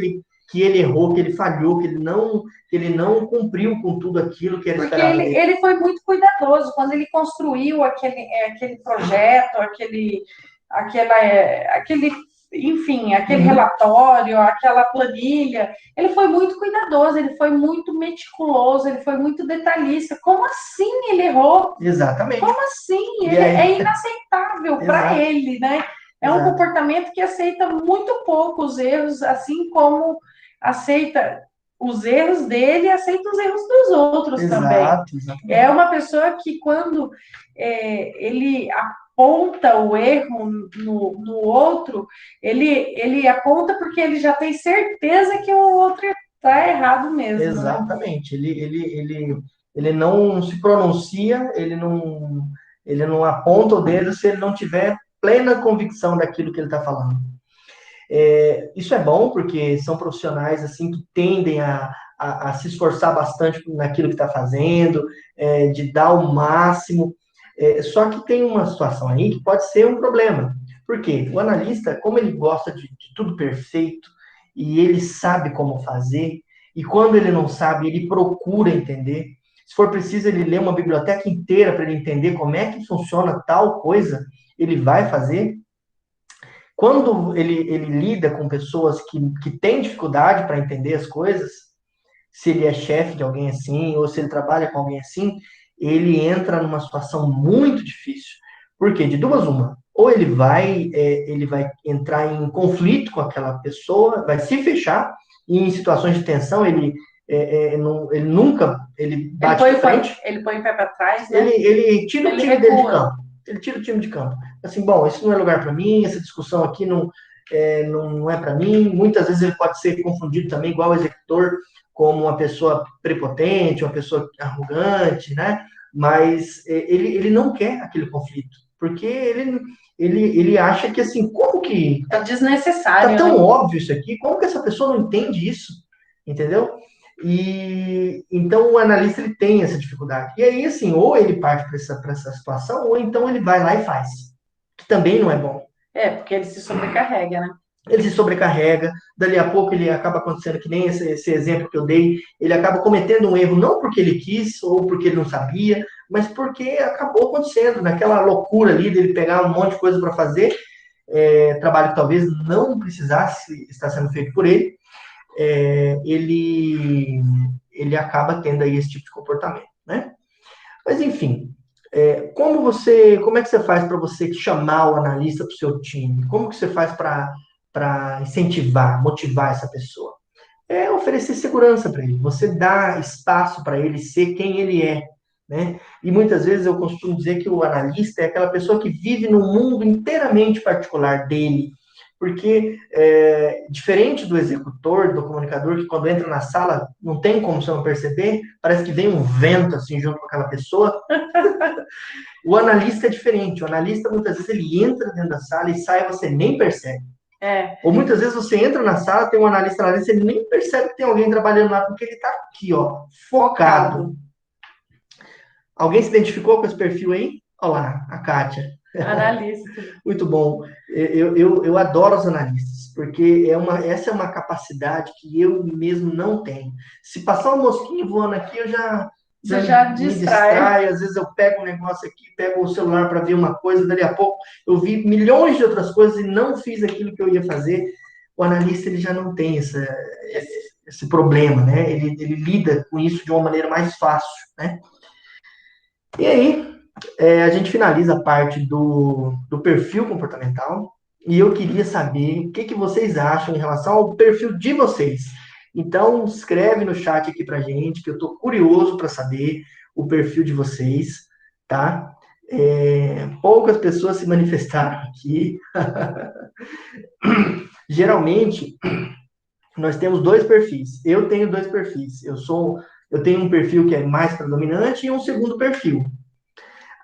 ele errou, que ele falhou, que ele não cumpriu com tudo aquilo que era esperado dele. Ele foi muito cuidadoso quando ele construiu aquele projeto, aquele relatório, aquela planilha. Ele foi muito cuidadoso, ele foi muito meticuloso, ele foi muito detalhista. Como assim ele errou? Exatamente. Como assim? É inaceitável para ele, né? É um comportamento que aceita muito pouco os erros, assim como aceita os erros dele e aceita os erros dos outros também. Exatamente. É uma pessoa que, quando ele aponta o erro no outro, ele aponta porque ele já tem certeza que o outro está errado mesmo. Exatamente. Né? Ele não se pronuncia, ele não aponta o dedo se ele não tiver plena convicção daquilo que ele está falando. Isso é bom porque são profissionais assim que tendem a se esforçar bastante naquilo que está fazendo, de dar o máximo. Só que tem uma situação aí que pode ser um problema. Por quê? O analista, como ele gosta de tudo perfeito, e ele sabe como fazer, e quando ele não sabe, ele procura entender. Se for preciso, ele lê uma biblioteca inteira para ele entender como é que funciona tal coisa, ele vai fazer. Quando ele lida com pessoas que têm dificuldade para entender as coisas, se ele é chefe de alguém assim, ou se ele trabalha com alguém assim, ele entra numa situação muito difícil. Por quê? De duas, uma. Ou ele vai entrar em conflito com aquela pessoa, vai se fechar, e em situações de tensão, ele nunca bate de frente. Ele põe o pé para trás, né? Ele tira o Ele time dele de recua. campo. Ele tira o time de campo. Assim, bom, isso não é lugar para mim, essa discussão aqui não é para mim. Muitas vezes ele pode ser confundido também, igual o executor, como uma pessoa prepotente, uma pessoa arrogante, né? Mas ele não quer aquele conflito, porque ele acha que, assim, como que... É desnecessário, Tá tão né? óbvio isso aqui, como que essa pessoa não entende isso? Entendeu? E então o analista ele tem essa dificuldade. E aí, assim, ou ele parte para essa situação, ou então ele vai lá e faz. Que também não é bom. É, porque ele se sobrecarrega, né? Ele se sobrecarrega, dali a pouco ele acaba acontecendo que nem esse exemplo que eu dei, ele acaba cometendo um erro não porque ele quis ou porque ele não sabia, mas porque acabou acontecendo, naquela loucura ali dele pegar um monte de coisa para fazer, trabalho que talvez não precisasse estar sendo feito por ele, ele acaba tendo aí esse tipo de comportamento, né? Mas enfim, como é que você faz para você chamar o analista para o seu time? Como que você faz para incentivar, motivar essa pessoa? É oferecer segurança para ele. Você dá espaço para ele ser quem ele é, né? E muitas vezes eu costumo dizer que o analista é aquela pessoa que vive num mundo inteiramente particular dele, porque diferente do executor, do comunicador, que quando entra na sala não tem como você não perceber, parece que vem um vento assim junto com aquela pessoa. O analista é diferente. O analista muitas vezes ele entra dentro da sala e sai, você nem percebe. Ou muitas vezes você entra na sala, tem um analista lá dentro, você nem percebe que tem alguém trabalhando lá, porque ele está aqui, ó, focado. Alguém se identificou com esse perfil aí? Olha lá, a Kátia. Analista. Muito bom. Eu adoro os analistas, porque essa é uma capacidade que eu mesmo não tenho. Se passar um mosquinho voando aqui, eu já me distrai. Às vezes eu pego um negócio aqui, pego o celular para ver uma coisa, dali a pouco eu vi milhões de outras coisas e não fiz aquilo que eu ia fazer. O analista ele já não tem esse problema, né? Ele lida com isso de uma maneira mais fácil, né? E aí, a gente finaliza a parte do perfil comportamental e eu queria saber o que vocês acham em relação ao perfil de vocês. Então, escreve no chat aqui pra gente, que eu tô curioso para saber o perfil de vocês, tá? Poucas pessoas se manifestaram aqui. Geralmente, nós temos dois perfis. Eu tenho dois perfis. Eu tenho um perfil que é mais predominante e um segundo perfil.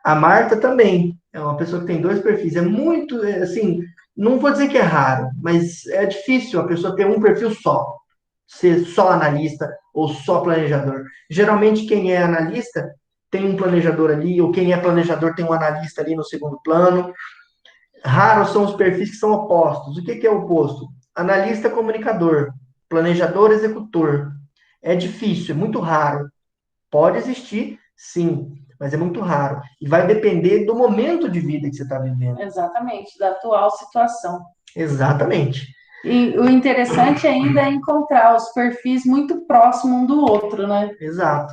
A Marta também é uma pessoa que tem dois perfis. É muito, assim, não vou dizer que é raro, mas é difícil a pessoa ter um perfil só, ser só analista ou só planejador. Geralmente, quem é analista tem um planejador ali, ou quem é planejador tem um analista ali no segundo plano. Raros são os perfis que são opostos. O que é oposto? Analista comunicador, planejador executor. É difícil, é muito raro. Pode existir, sim, mas é muito raro. E vai depender do momento de vida que você está vivendo. Exatamente, da atual situação. Exatamente. E o interessante ainda é encontrar os perfis muito próximos um do outro, né? Exato.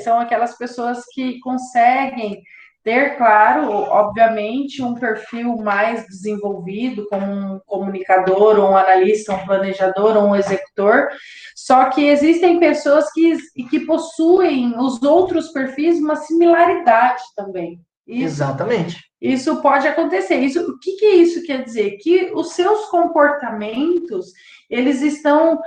São aquelas pessoas que conseguem ter, claro, obviamente, um perfil mais desenvolvido, como um comunicador, ou um analista, um planejador, ou um executor, só que existem pessoas que possuem os outros perfis uma similaridade também. Exatamente. Isso pode acontecer. O que isso quer dizer? Que os seus comportamentos, eles estão...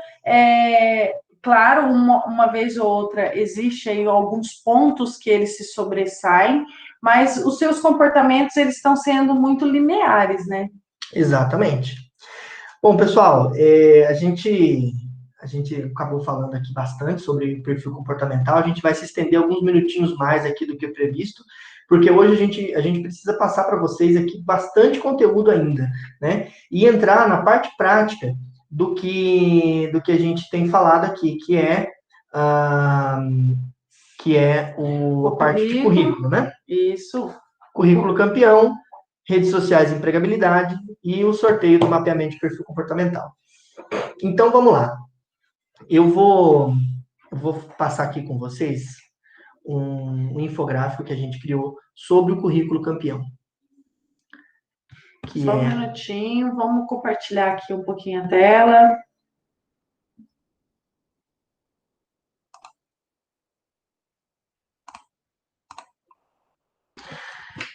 Claro, uma vez ou outra existe aí alguns pontos que eles se sobressaem, mas os seus comportamentos eles estão sendo muito lineares, né? Exatamente. Bom, pessoal, a gente acabou falando aqui bastante sobre perfil comportamental. A gente vai se estender alguns minutinhos mais aqui do que previsto, porque hoje a gente precisa passar para vocês aqui bastante conteúdo ainda, né? E entrar na parte prática do que a gente tem falado aqui, ah, que é a parte de currículo, né? Isso. Currículo campeão, redes sociais e empregabilidade e o sorteio do mapeamento de perfil comportamental. Então, vamos lá. Eu vou passar aqui com vocês um infográfico que a gente criou sobre o currículo campeão. Só um minutinho, vamos compartilhar aqui um pouquinho a tela.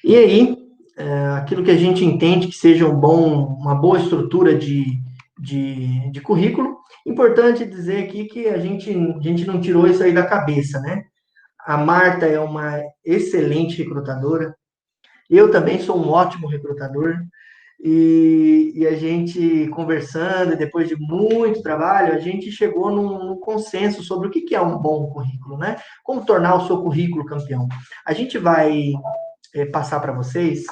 E aí, aquilo que a gente entende que seja uma boa estrutura de currículo, importante dizer aqui que a gente não tirou isso aí da cabeça, né? A Marta é uma excelente recrutadora, eu também sou um ótimo recrutador, e a gente conversando, depois de muito trabalho, a gente chegou num consenso sobre o que é um bom currículo, né? Como tornar o seu currículo campeão. A gente vai passar para vocês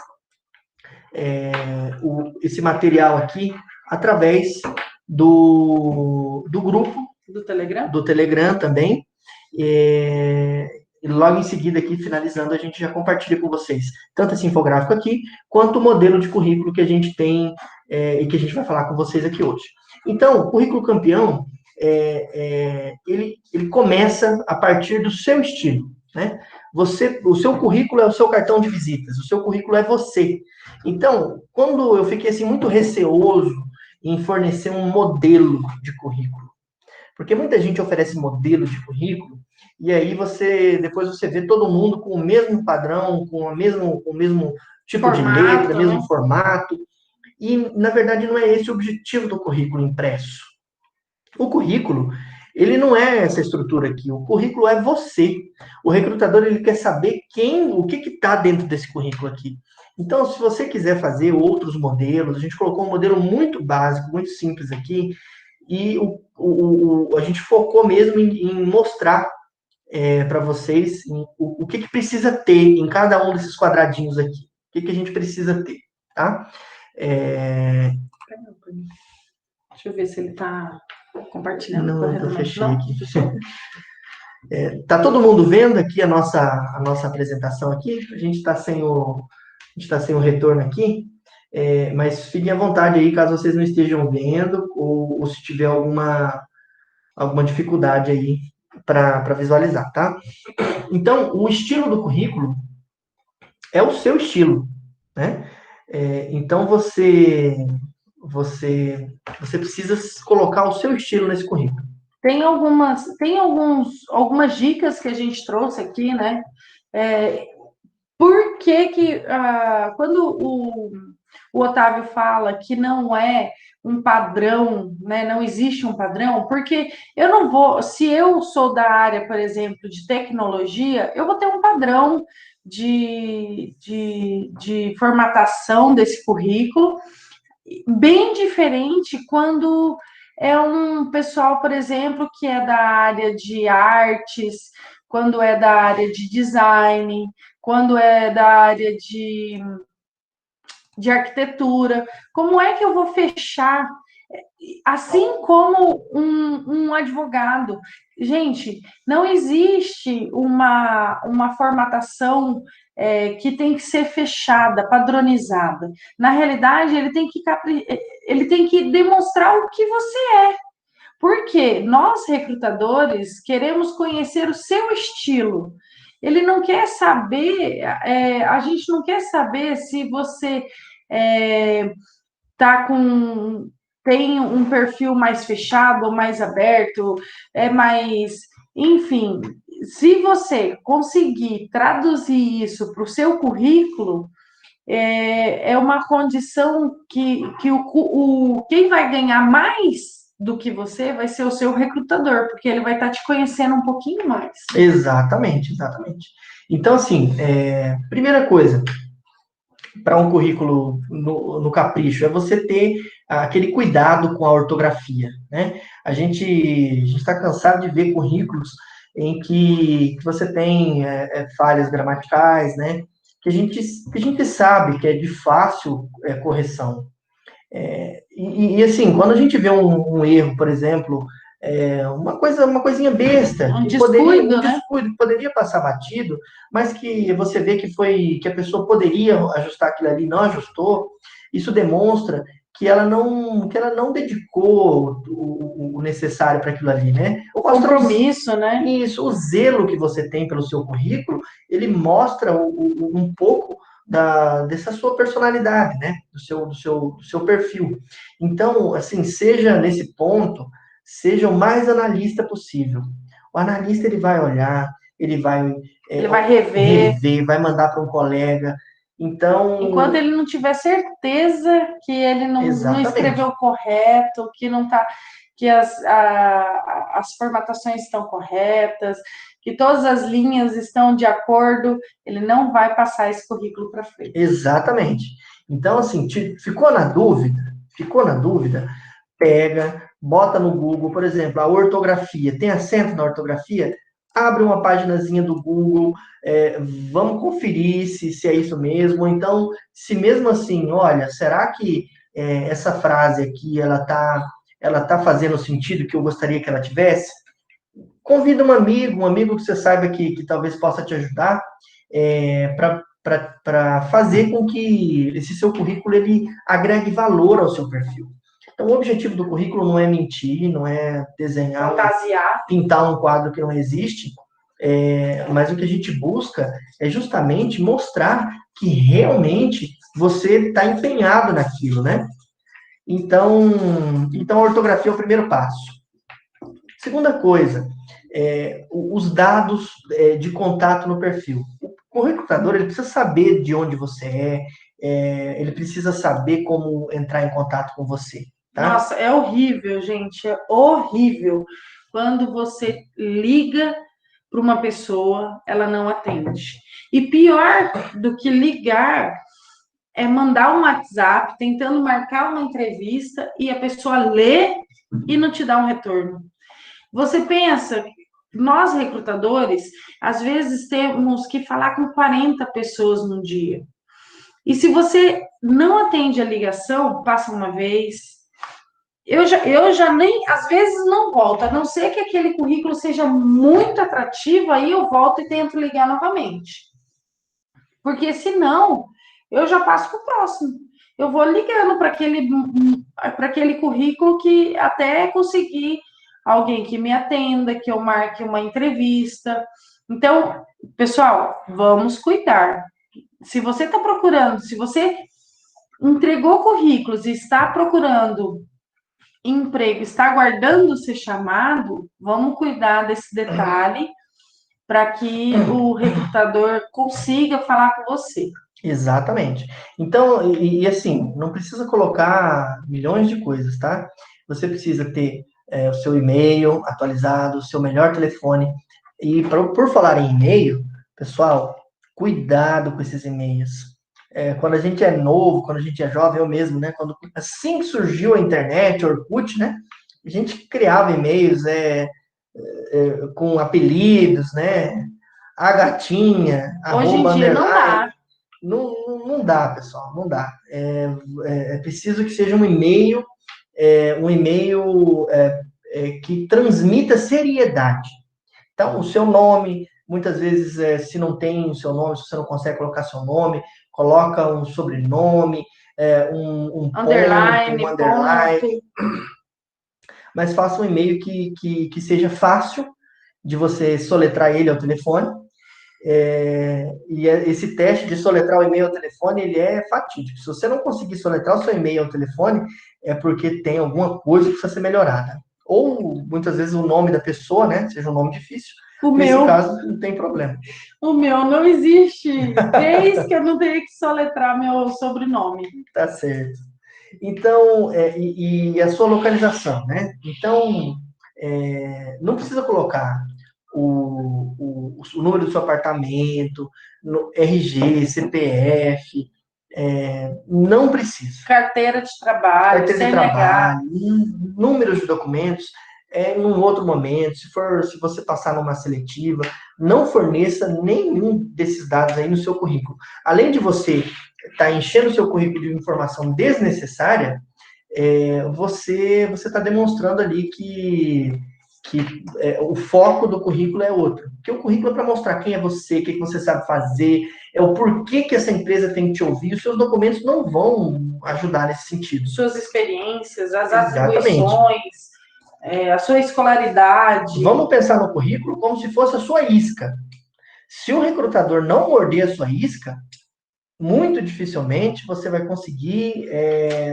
esse material aqui através do grupo do Telegram também. E logo em seguida aqui, finalizando, a gente já compartilha com vocês tanto esse infográfico aqui, quanto o modelo de currículo que a gente tem e que a gente vai falar com vocês aqui hoje. Então, o currículo campeão, ele começa a partir do seu estilo, né? O seu currículo é o seu cartão de visitas, o seu currículo é você. Então, quando eu fiquei assim, muito receoso em fornecer um modelo de currículo, porque muita gente oferece modelo de currículo, e aí depois você vê todo mundo com o mesmo padrão, com o mesmo tipo formato, de letra, mesmo formato, e na verdade não é esse o objetivo do currículo impresso. O currículo, ele não é essa estrutura aqui, o currículo é você. O recrutador, ele quer saber o que está dentro desse currículo aqui. Então, se você quiser fazer outros modelos, a gente colocou um modelo muito básico, muito simples aqui, e a gente focou mesmo em mostrar para vocês o que precisa ter em cada um desses quadradinhos aqui. O que a gente precisa ter, tá? Deixa eu ver se ele está compartilhando. Não, eu fechei aqui. Tá todo mundo vendo aqui a nossa apresentação aqui? A gente está sem o retorno aqui, mas fiquem à vontade aí, caso vocês não estejam vendo, ou se tiver alguma dificuldade aí para visualizar, tá? Então, o estilo do currículo é o seu estilo, né? Então, você precisa colocar o seu estilo nesse currículo. Tem algumas dicas que a gente trouxe aqui, né? Por que quando o Otávio fala que não é um padrão, né? Não existe um padrão, porque eu não vou, se eu sou da área, por exemplo, de tecnologia, eu vou ter um padrão de formatação desse currículo, bem diferente quando é um pessoal, por exemplo, que é da área de artes, quando é da área de design, quando é da área de arquitetura. Como é que eu vou fechar? Assim como um advogado. Gente, não existe uma formatação que tem que ser fechada, padronizada. Na realidade, ele tem que demonstrar o que você é. Porque nós, recrutadores, queremos conhecer o seu estilo. Ele não quer saber, a gente não quer saber se você tem um perfil mais fechado ou mais aberto, enfim, se você conseguir traduzir isso para o seu currículo, é uma condição que quem vai ganhar mais do que você vai ser o seu recrutador, porque ele vai estar te conhecendo um pouquinho mais. Exatamente. Então, assim, primeira coisa, para um currículo no capricho, é você ter aquele cuidado com a ortografia, né? A gente está cansado de ver currículos em que você tem falhas gramaticais, né? Que a gente sabe que é de fácil correção. Assim, quando a gente vê um erro, por exemplo, uma coisinha besta, Um descuido, um né? descuido que poderia passar batido, mas que você vê que a pessoa poderia ajustar aquilo ali, não ajustou, isso demonstra que ela não dedicou o necessário para aquilo ali, né? O Mostra compromisso, né? isso, o zelo que você tem pelo seu currículo, ele mostra um pouco dessa sua personalidade, né? Do seu perfil. Então, assim, seja nesse ponto, seja o mais analista possível. O analista, ele vai olhar, ele vai Ele vai rever. rever, vai mandar para um colega. Enquanto Então, ele não tiver certeza que ele não exatamente. escreveu correto, que não tá, que as formatações estão corretas, que todas as linhas estão de acordo, ele não vai passar esse currículo para frente. Exatamente. Então, assim, ficou na dúvida? Ficou na dúvida? Pega, bota no Google, por exemplo, a ortografia. Tem acento na ortografia? Abre uma paginazinha do Google, vamos conferir se é isso mesmo. Então, se mesmo assim, olha, será que essa frase aqui ela tá fazendo o sentido que eu gostaria que ela tivesse? Convida um amigo que você saiba que talvez possa te ajudar para fazer com que esse seu currículo ele agregue valor ao seu perfil. Então, o objetivo do currículo não é mentir, não é desenhar, Fantasiar. pintar um quadro que não existe, mas o que a gente busca é justamente mostrar que realmente você está empenhado naquilo, né? Então, a ortografia é o primeiro passo. Segunda coisa, os dados de contato no perfil. O recrutador ele precisa saber de onde você ele precisa saber como entrar em contato com você, tá? Nossa, é horrível, gente, é horrível quando você liga para uma pessoa, ela não atende. E pior do que ligar é mandar um WhatsApp tentando marcar uma entrevista e a pessoa lê e não te dá um retorno. Você pensa, nós recrutadores, às vezes temos que falar com 40 pessoas no dia. E se você não atende a ligação, passa uma vez. Eu já nem, às vezes não volto, a não ser que aquele currículo seja muito atrativo, aí eu volto e tento ligar novamente. Porque senão, eu já passo para o próximo. Eu vou ligando para aquele currículo que até conseguir alguém que me atenda, que eu marque uma entrevista. Então, pessoal, vamos cuidar. Se você está procurando, se você entregou currículos e está procurando emprego, está aguardando ser chamado, vamos cuidar desse detalhe para que o recrutador consiga falar com você. Exatamente. Então, assim, não precisa colocar milhões de coisas, tá? Você precisa ter o seu e-mail atualizado, o seu melhor telefone. E por falar em e-mail, pessoal, cuidado com esses e-mails. Quando a gente é novo, quando a gente é jovem, eu mesmo, né? Assim que surgiu a internet, Orkut, né? A gente criava e-mails com apelidos, né? A gatinha, Hoje em arroba, dia não underline. dá. Não dá, pessoal, não dá. É preciso que seja um e-mail que transmita seriedade. Então, o seu nome, muitas vezes, se não tem o seu nome, se você não consegue colocar seu nome, coloca um sobrenome, um ponto, um Underline, underline, ponto. mas faça um e-mail que seja fácil de você soletrar ele ao telefone. Esse teste de soletrar o e-mail ao telefone, ele é fatídico. Se você não conseguir soletrar o seu e-mail ao telefone, é porque tem alguma coisa que precisa ser melhorada. Ou, muitas vezes, o nome da pessoa, né? Seja um nome difícil. O Nesse meu, caso, não tem problema. o meu não existe. Desde que eu não tenha que soletrar meu sobrenome. Tá certo. Então, e a sua localização, né? Então, não precisa colocar o número do seu apartamento, no RG, CPF, não precisa. Carteira de trabalho, Carteira de CNH. trabalho, números de documentos, em um outro momento, se você passar numa seletiva, não forneça nenhum desses dados aí no seu currículo. Além de você estar enchendo o seu currículo de informação desnecessária, você está demonstrando ali o foco do currículo é outro. Porque o currículo é para mostrar quem é você, o que você sabe fazer, é o porquê que essa empresa tem que te ouvir. Os seus documentos não vão ajudar nesse sentido. Suas experiências, as Exatamente. atribuições, a sua escolaridade. Vamos pensar no currículo como se fosse a sua isca. Se o recrutador não morder a sua isca, muito dificilmente você vai conseguir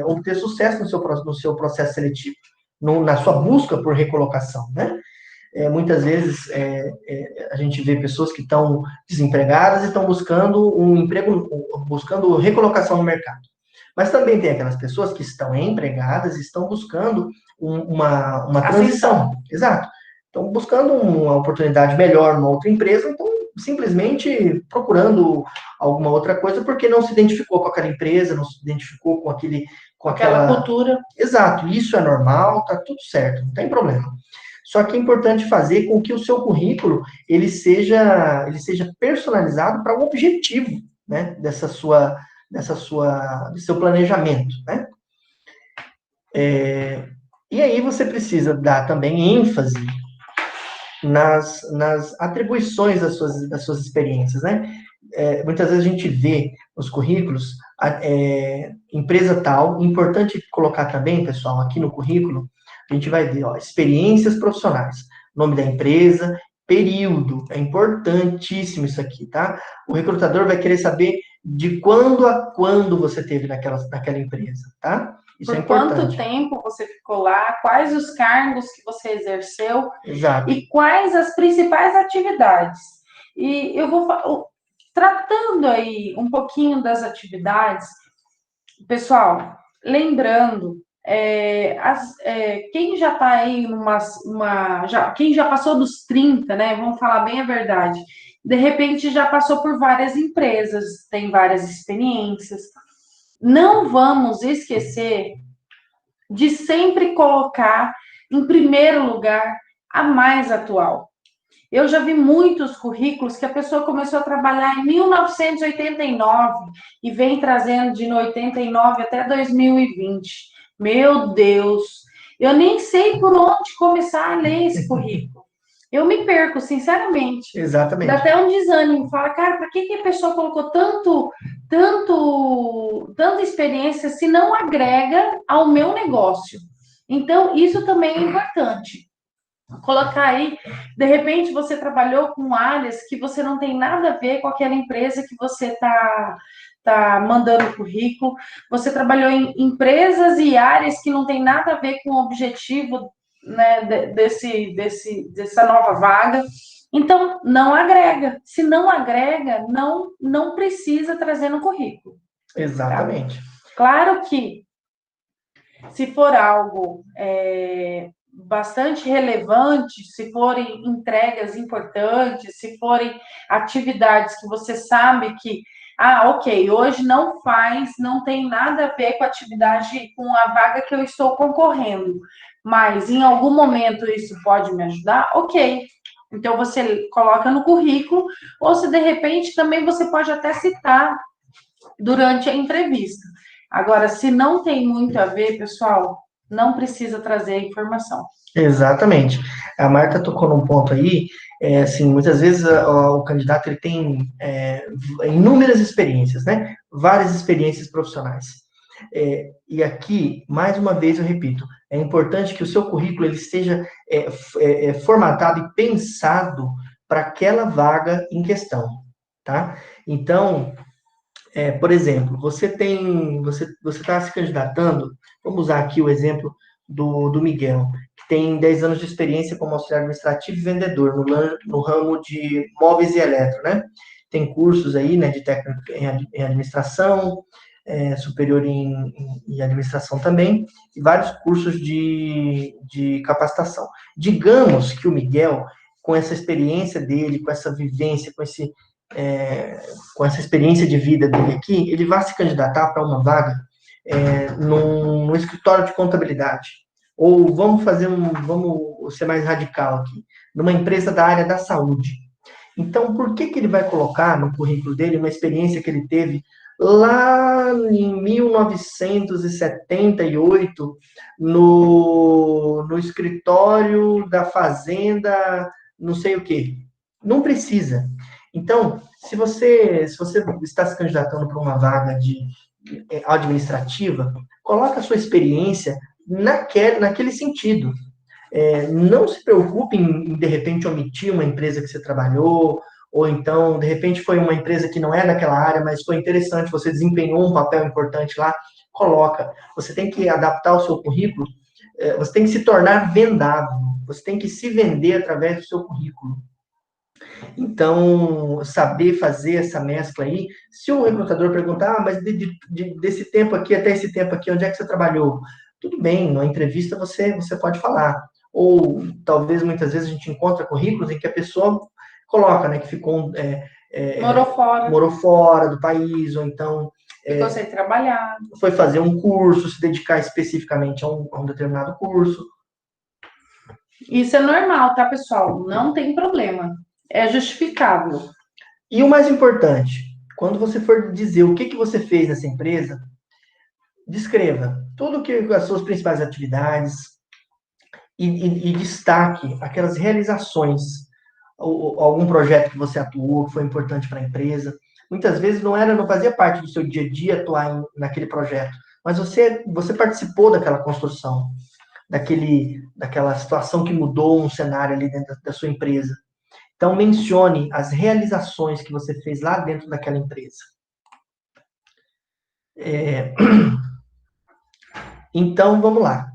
obter sucesso no seu processo seletivo, na sua busca por recolocação, né? Muitas vezes a gente vê pessoas que estão desempregadas e estão buscando um emprego, buscando recolocação no mercado. Mas também tem aquelas pessoas que estão empregadas e estão buscando uma transição. Exato. Estão buscando uma oportunidade melhor numa outra empresa, então simplesmente procurando alguma outra coisa porque não se identificou com aquela empresa, não se identificou com aquela cultura. Exato, isso é normal, tá tudo certo, não tem problema. Só que é importante fazer com que o seu currículo ele seja personalizado para o objetivo, né, do seu planejamento, né? E aí você precisa dar também ênfase nas atribuições das suas experiências, né? Muitas vezes a gente vê nos currículos empresa tal, importante colocar também, pessoal, aqui no currículo, a gente vai ver, experiências profissionais, nome da empresa, período, é importantíssimo isso aqui, tá? O recrutador vai querer saber de quando a quando você teve naquela empresa, tá? Isso é importante. Por quanto tempo você ficou lá, quais os cargos que você exerceu. Exato. E quais as principais atividades. E eu vou tratando aí um pouquinho das atividades, pessoal, lembrando, quem já está aí quem já passou dos 30, né? Vamos falar bem a verdade. De repente já passou por várias empresas, tem várias experiências. Não vamos esquecer de sempre colocar em primeiro lugar a mais atual. Eu já vi muitos currículos que a pessoa começou a trabalhar em 1989 e vem trazendo de 89 até 2020. Meu Deus, eu nem sei por onde começar a ler esse currículo. Eu me perco, sinceramente. Exatamente. Dá até um desânimo. Fala, cara, para que a pessoa colocou tanta experiência se não agrega ao meu negócio? Então, isso também é importante. Colocar aí, de repente você trabalhou com áreas que você não tem nada a ver com aquela empresa que você tá mandando currículo, você trabalhou em empresas e áreas que não tem nada a ver com o objetivo, né, dessa nova vaga. Então, não agrega. Se não agrega, não precisa trazer no currículo. Exatamente. Tá? Claro que, se for algo bastante relevante, se forem entregas importantes, se forem atividades que você sabe que, ok, hoje não tem nada a ver com a atividade, com a vaga que eu estou concorrendo, mas em algum momento isso pode me ajudar, ok. Então você coloca no currículo, ou se de repente também você pode até citar durante a entrevista. Agora, se não tem muito a ver, pessoal, não precisa trazer a informação. Exatamente. A Marta tocou num ponto aí, assim, muitas vezes o candidato ele tem inúmeras experiências, né? Várias experiências profissionais. E aqui, mais uma vez eu repito, é importante que o seu currículo ele esteja formatado e pensado para aquela vaga em questão, tá? Então, por exemplo, você está se candidatando, vamos usar aqui o exemplo do Miguel, que tem 10 anos de experiência como auxiliar administrativo e vendedor no ramo de móveis e eletro, né? Tem cursos aí, né, de técnico em administração, superior em administração também, e vários cursos de capacitação. Digamos que o Miguel, com essa experiência dele, com essa vivência, com essa experiência de vida dele aqui, ele vai se candidatar para uma vaga num escritório de contabilidade. Ou vamos ser mais radical aqui, numa empresa da área da saúde. Então, por que ele vai colocar no currículo dele uma experiência que ele teve lá em 1978, no escritório da Fazenda, não sei o quê. Não precisa. Então, se você está se candidatando para uma vaga de administrativa, coloca a sua experiência naquele sentido. Não se preocupe em, de repente, omitir uma empresa que você trabalhou, ou então, de repente, foi uma empresa que não é daquela área, mas foi interessante, você desempenhou um papel importante lá, coloca. Você tem que adaptar o seu currículo, você tem que se tornar vendável, você tem que se vender através do seu currículo. Então, saber fazer essa mescla aí, se o recrutador perguntar, mas desse tempo aqui até esse tempo aqui, onde é que você trabalhou? Tudo bem, na entrevista você pode falar. Ou talvez muitas vezes a gente encontra currículos em que a pessoa coloca, né, que ficou morou fora do país, ou então ficou sem trabalhar, foi fazer um curso, se dedicar especificamente a um determinado curso. Isso é normal, tá, pessoal? Não tem problema. É justificável. E o mais importante, quando você for dizer o que você fez nessa empresa, descreva tudo que as suas principais atividades e destaque aquelas realizações, ou algum projeto que você atuou, que foi importante para a empresa. Muitas vezes não fazia parte do seu dia a dia atuar naquele projeto, mas você participou daquela construção, daquela situação que mudou um cenário ali dentro da sua empresa. Então, mencione as realizações que você fez lá dentro daquela empresa. Então, vamos lá.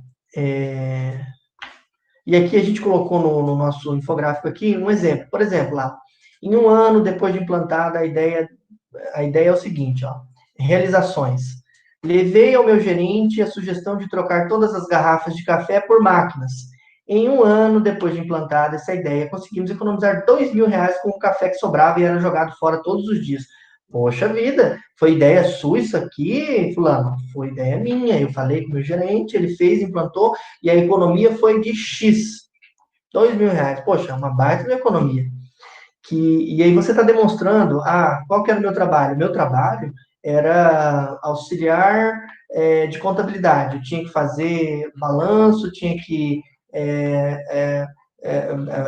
E aqui a gente colocou no nosso infográfico aqui um exemplo. Por exemplo, lá, em um ano depois de implantada, a ideia é o seguinte, ó, realizações. Levei ao meu gerente a sugestão de trocar todas as garrafas de café por máquinas. Em um ano depois de implantada essa ideia, conseguimos economizar R$2.000 com o café que sobrava e era jogado fora todos os dias. Poxa vida, foi ideia sua isso aqui, fulano? Foi ideia minha. Eu falei com o meu gerente, ele fez, implantou, e a economia foi de X. R$2.000. Poxa, é uma baita de economia. E aí você está demonstrando, qual que era o meu trabalho? Meu trabalho era auxiliar de contabilidade. Eu tinha que fazer balanço, tinha que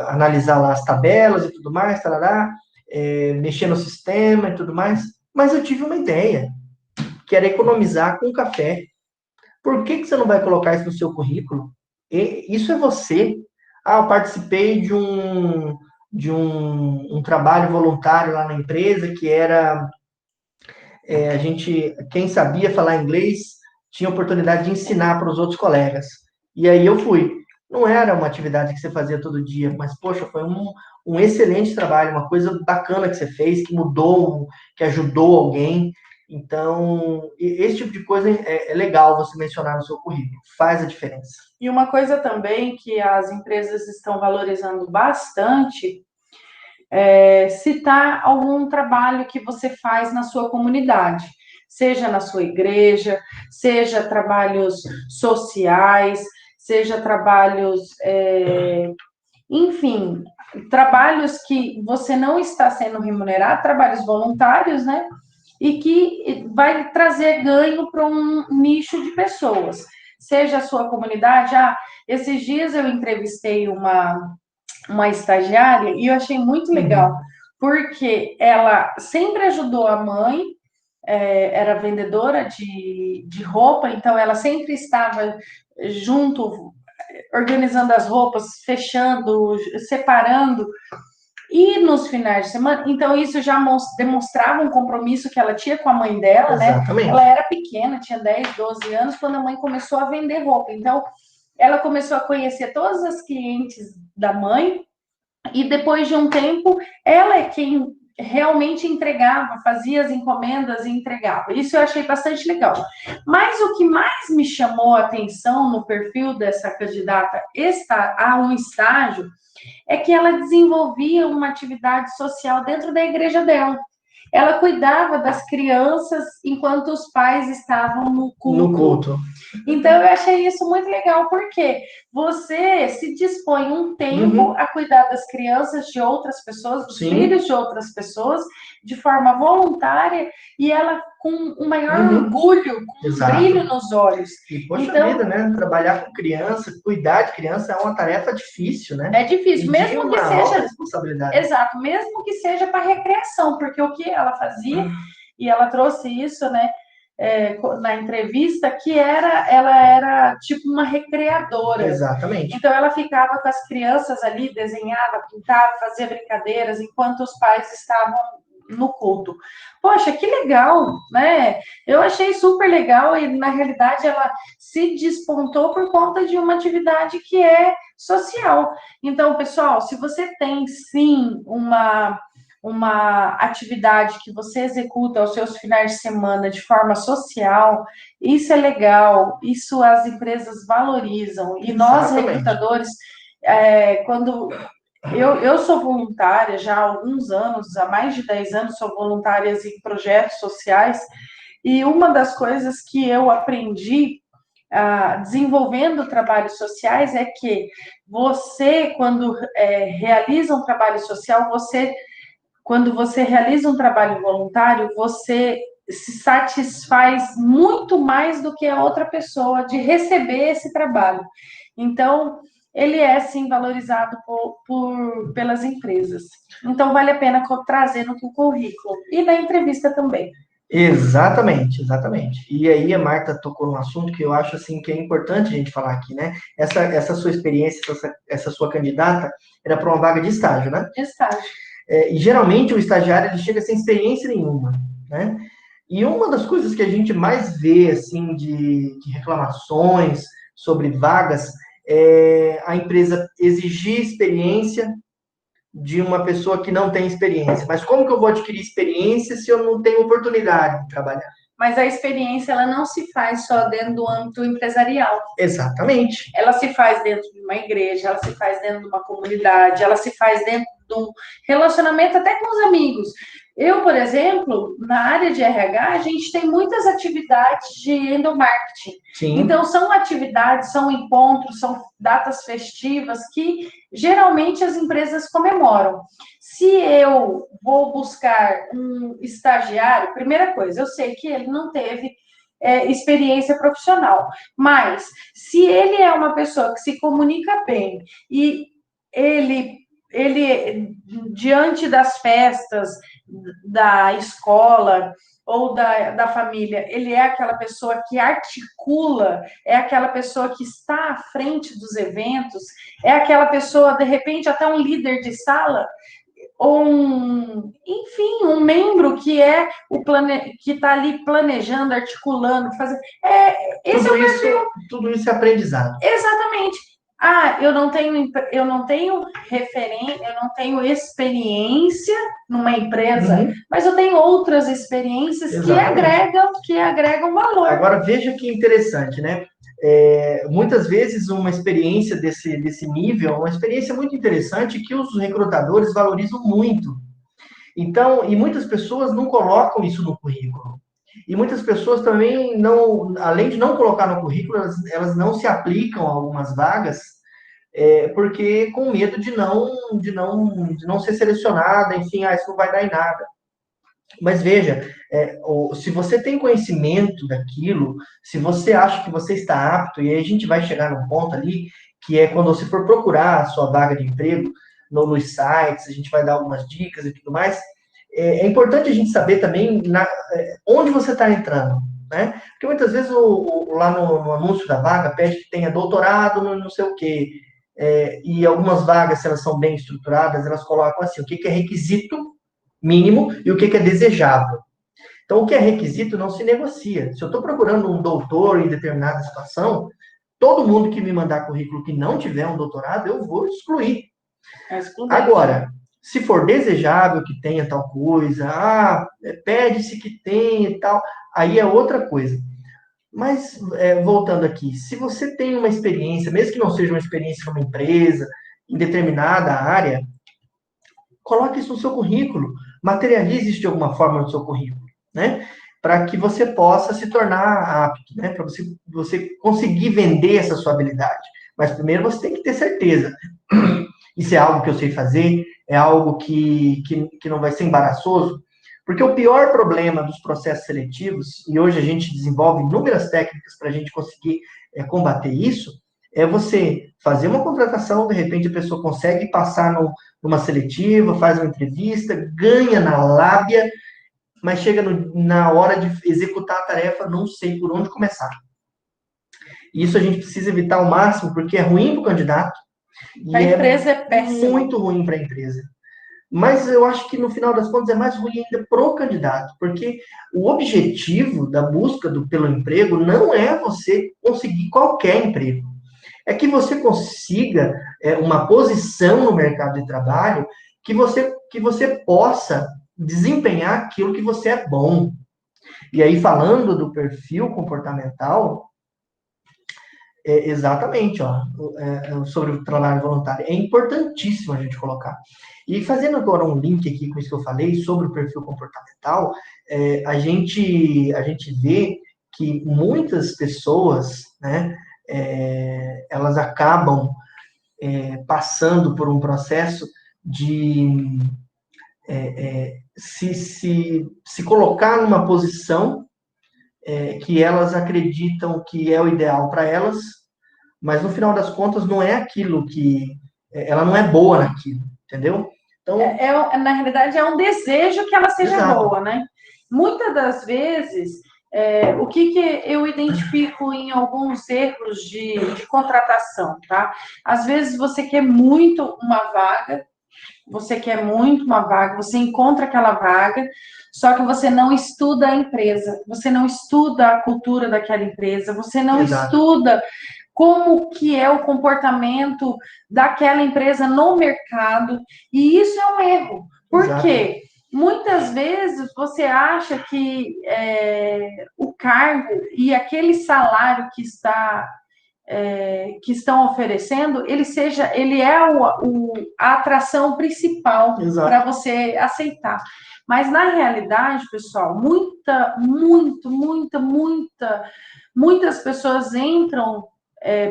analisar lá as tabelas e tudo mais, tarará, mexer no sistema e tudo mais. Mas eu tive uma ideia, que era economizar com café. Por que você não vai colocar isso no seu currículo? Isso é você. Eu participei de um trabalho voluntário lá na empresa, que era quem sabia falar inglês, tinha oportunidade de ensinar para os outros colegas. E aí eu fui. Não era uma atividade que você fazia todo dia, mas, poxa, foi um excelente trabalho, uma coisa bacana que você fez, que mudou, que ajudou alguém. Então, esse tipo de coisa é legal você mencionar no seu currículo, faz a diferença. E uma coisa também que as empresas estão valorizando bastante é citar algum trabalho que você faz na sua comunidade, seja na sua igreja, seja trabalhos sociais, seja trabalhos, enfim, trabalhos que você não está sendo remunerado, trabalhos voluntários, né? E que vai trazer ganho para um nicho de pessoas. Seja a sua comunidade. Esses dias eu entrevistei uma estagiária e eu achei muito legal, porque ela sempre ajudou a mãe, era vendedora de roupa, então ela sempre estava junto, organizando as roupas, fechando, separando. E nos finais de semana, então isso já demonstrava um compromisso que ela tinha com a mãe dela, né? Exatamente. Ela era pequena, tinha 10, 12 anos, quando a mãe começou a vender roupa. Então, ela começou a conhecer todas as clientes da mãe, e depois de um tempo, ela é quem realmente entregava, fazia as encomendas e entregava. Isso eu achei bastante legal. Mas o que mais me chamou a atenção no perfil dessa candidata a um estágio é que ela desenvolvia uma atividade social dentro da igreja dela. Ela cuidava das crianças enquanto os pais estavam no culto. No culto. Então, eu achei isso muito legal, porque você se dispõe um tempo a cuidar das crianças de outras pessoas, dos filhos de outras pessoas, de forma voluntária, e ela com um maior orgulho, com um brilho nos olhos. E, poxa vida, né? Trabalhar com criança, cuidar de criança é uma tarefa difícil, né? É difícil, mesmo que seja... responsabilidade. Exato, mesmo que seja para recreação, porque o que ela fazia, e ela trouxe isso, né? Na entrevista, que ela era tipo uma recreadora. Exatamente. Então ela ficava com as crianças ali, desenhava, pintava, fazia brincadeiras, enquanto os pais estavam no culto. Poxa, que legal, né? Eu achei super legal e, na realidade, ela se despontou por conta de uma atividade que é social. Então, pessoal, se você tem, sim, uma atividade que você executa aos seus finais de semana de forma social, isso é legal, isso as empresas valorizam. E nós, recrutadores, quando eu sou voluntária já há alguns anos, há mais de 10 anos sou voluntária em projetos sociais, e uma das coisas que eu aprendi desenvolvendo trabalhos sociais é que você, quando realiza um trabalho social, quando você realiza um trabalho voluntário, você se satisfaz muito mais do que a outra pessoa de receber esse trabalho. Então, ele é, sim, valorizado pelas empresas. Então, vale a pena trazer no currículo. E na entrevista também. Exatamente, exatamente. E aí a Marta tocou num assunto que eu acho assim que é importante a gente falar aqui, né? Essa sua experiência, essa sua candidata era para uma vaga de estágio, né? De estágio. E geralmente o estagiário ele chega sem experiência nenhuma, né? E uma das coisas que a gente mais vê assim de reclamações sobre vagas é a empresa exigir experiência de uma pessoa que não tem experiência. Mas como que eu vou adquirir experiência se eu não tenho oportunidade de trabalhar? Mas a experiência, ela não se faz só dentro do âmbito empresarial. Exatamente. Ela se faz dentro de uma igreja, ela se faz dentro de uma comunidade, ela se faz dentro de um relacionamento até com os amigos. Eu, por exemplo, na área de RH, a gente tem muitas atividades de endomarketing. Sim. Então, são atividades, são encontros, são datas festivas que geralmente as empresas comemoram. Se eu vou buscar um estagiário, primeira coisa, eu sei que ele não teve experiência profissional, mas se ele é uma pessoa que se comunica bem e ele diante das festas da escola ou da família, ele é aquela pessoa que articula, é aquela pessoa que está à frente dos eventos, é aquela pessoa, de repente, até um líder de sala, ou enfim, um membro que é que está ali planejando, articulando, fazendo. Esse tudo é o perfil. Tudo isso é aprendizado. Exatamente. Eu não tenho referência, eu não tenho experiência numa empresa, mas eu tenho outras experiências que agregam valor. Agora, veja que interessante, né? Muitas vezes uma experiência desse nível, uma experiência muito interessante que os recrutadores valorizam muito. Então, e muitas pessoas não colocam isso no currículo. E muitas pessoas também não, além de não colocar no currículo, elas não se aplicam a algumas vagas, porque com medo de não ser selecionada, enfim, isso não vai dar em nada. Mas veja, se você tem conhecimento daquilo, se você acha que você está apto, e aí a gente vai chegar num ponto ali, que é quando você for procurar a sua vaga de emprego nos sites, a gente vai dar algumas dicas e tudo mais, é importante a gente saber também onde você está entrando, né? Porque muitas vezes lá no anúncio da vaga pede que tenha doutorado no não sei o quê, e algumas vagas, se elas são bem estruturadas, elas colocam assim, o que é requisito mínimo e o que é desejável. Então, o que é requisito não se negocia. Se eu estou procurando um doutor em determinada situação, todo mundo que me mandar currículo que não tiver um doutorado, eu vou excluir. Agora, se for desejável que tenha tal coisa, pede-se que tenha e tal, aí é outra coisa. Mas, voltando aqui, se você tem uma experiência, mesmo que não seja uma experiência numa empresa, em determinada área, coloque isso no seu currículo, materialize isso de alguma forma no seu currículo, né? Para que você possa se tornar apto, né? Para você conseguir vender essa sua habilidade. Mas primeiro você tem que ter certeza. Isso é algo que eu sei fazer? É algo que não vai ser embaraçoso? Porque o pior problema dos processos seletivos, e hoje a gente desenvolve inúmeras técnicas para a gente conseguir combater isso, é você fazer uma contratação, de repente a pessoa consegue passar numa seletiva, faz uma entrevista, ganha na lábia, mas chega na hora de executar a tarefa, não sei por onde começar. E isso a gente precisa evitar ao máximo, porque é ruim para o candidato. A empresa é péssima. Muito ruim para a empresa. Mas eu acho que no final das contas é mais ruim ainda pro candidato, porque o objetivo da busca pelo emprego não é você conseguir qualquer emprego. É que você consiga uma posição no mercado de trabalho que você possa desempenhar aquilo que você é bom. E aí, falando do perfil comportamental, exatamente, sobre o trabalho voluntário. É importantíssimo a gente colocar. E fazendo agora um link aqui com isso que eu falei sobre o perfil comportamental, a gente vê que muitas pessoas, né, elas acabam passando por um processo de se colocar numa posição que elas acreditam que é o ideal para elas, mas no final das contas não é aquilo que ela não é boa naquilo, entendeu? Então, na realidade, é um desejo que ela seja exato. Boa, né? Muitas das vezes, o que eu identifico em alguns erros de contratação, tá? Às vezes você quer muito uma vaga, você encontra aquela vaga, só que você não estuda a empresa, você não estuda a cultura daquela empresa, você não estuda como que é o comportamento daquela empresa no mercado, e isso é um erro. Por quê? Muitas vezes você acha que o cargo e aquele salário que estão oferecendo, ele é a atração principal para você aceitar. Mas na realidade, pessoal, muitas pessoas entram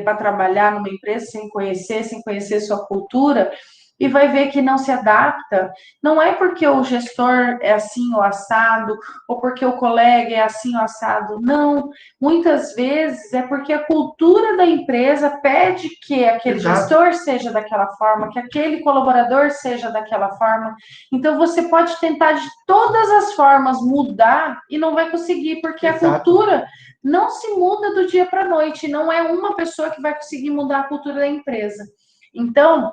para trabalhar numa empresa sem conhecer sua cultura, e vai ver que não se adapta. Não é porque o gestor é assim ou assado, ou porque o colega é assim ou assado, não. Muitas vezes é porque a cultura da empresa pede que aquele gestor seja daquela forma, que aquele colaborador seja daquela forma. Então, você pode tentar de todas as formas mudar e não vai conseguir, porque a cultura não se muda do dia para a noite, não é uma pessoa que vai conseguir mudar a cultura da empresa. Então,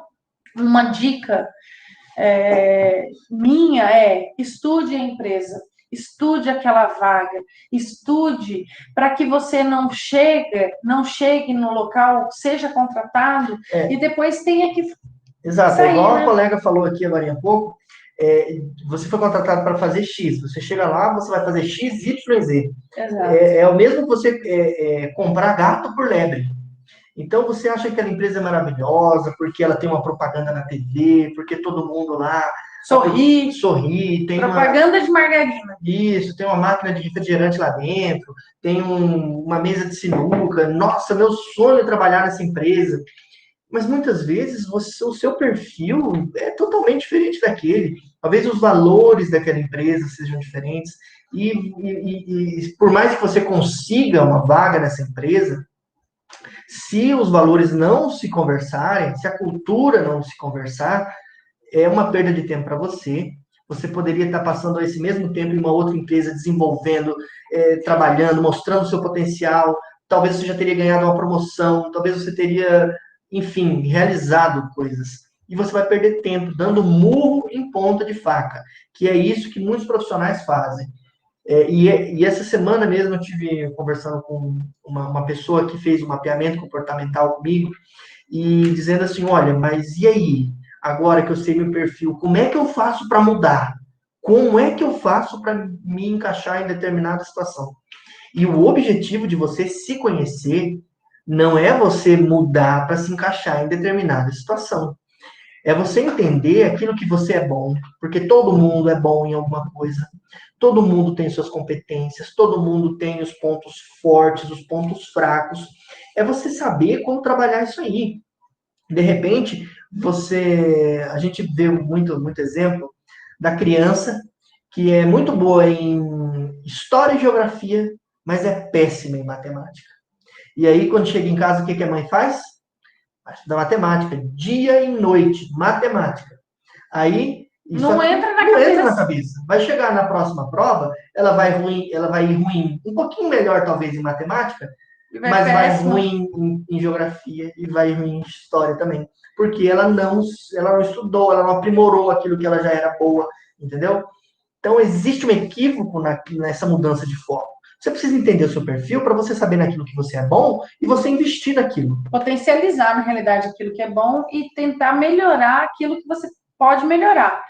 uma dica minha estude a empresa, estude aquela vaga, estude para que você não chegue no local, seja contratado e depois tenha que sair, igual a colega falou aqui agora há pouco, você foi contratado para fazer X, você chega lá, você vai fazer X, Y, Z. É o mesmo que você comprar gato por lebre. Então você acha que aquela empresa é maravilhosa, porque ela tem uma propaganda na TV, porque todo mundo lá sorri, tem propaganda de margarina. Isso, tem uma máquina de refrigerante lá dentro, tem uma mesa de sinuca. Nossa, meu sonho é trabalhar nessa empresa. Mas muitas vezes o seu perfil é totalmente diferente daquele. Talvez os valores daquela empresa sejam diferentes. E por mais que você consiga uma vaga nessa empresa, se os valores não se conversarem, se a cultura não se conversar, é uma perda de tempo para você. Você poderia estar passando esse mesmo tempo em uma outra empresa, desenvolvendo, trabalhando, mostrando o seu potencial. Talvez você já teria ganhado uma promoção, talvez você teria, enfim, realizado coisas. E você vai perder tempo dando murro em ponta de faca, que é isso que muitos profissionais fazem. E essa semana mesmo eu tive conversando com uma pessoa que fez um mapeamento comportamental comigo e dizendo assim, olha, mas e aí? Agora que eu sei meu perfil, como é que eu faço para mudar? Como é que eu faço para me encaixar em determinada situação? E o objetivo de você se conhecer não é você mudar para se encaixar em determinada situação. É você entender aquilo que você é bom, porque todo mundo é bom em alguma coisa. Todo mundo tem suas competências, todo mundo tem os pontos fortes, os pontos fracos. É você saber como trabalhar isso aí. De repente, a gente vê muito exemplo da criança que é muito boa em história e geografia, mas é péssima em matemática. E aí, quando chega em casa, o que a mãe faz? Vai estudar matemática, dia e noite, matemática. Aí, isso Não entra na não entra na cabeça. cabeça. Vai chegar na próxima prova, ela vai ir ruim, um pouquinho melhor talvez em matemática, E vai mas vai péssimo. ruim em geografia e vai ruim em história também. Porque ela não estudou, ela não aprimorou aquilo que ela já era boa, entendeu? Então, existe um equívoco nessa mudança de foco. Você precisa entender o seu perfil para você saber naquilo que você é bom e você investir naquilo. Potencializar, na realidade, aquilo que é bom e tentar melhorar aquilo que você pode melhorar.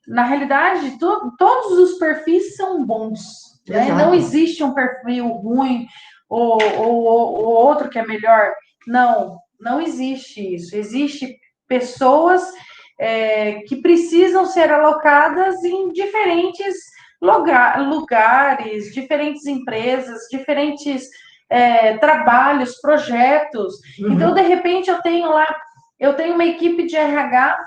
Na realidade, todos os perfis são bons, né? Não Exato. existe um perfil ruim ou outro que é melhor. Não, não existe isso. Existe pessoas que precisam ser alocadas em diferentes lugares, diferentes empresas, diferentes trabalhos, projetos. Então, de repente, eu tenho uma equipe de RH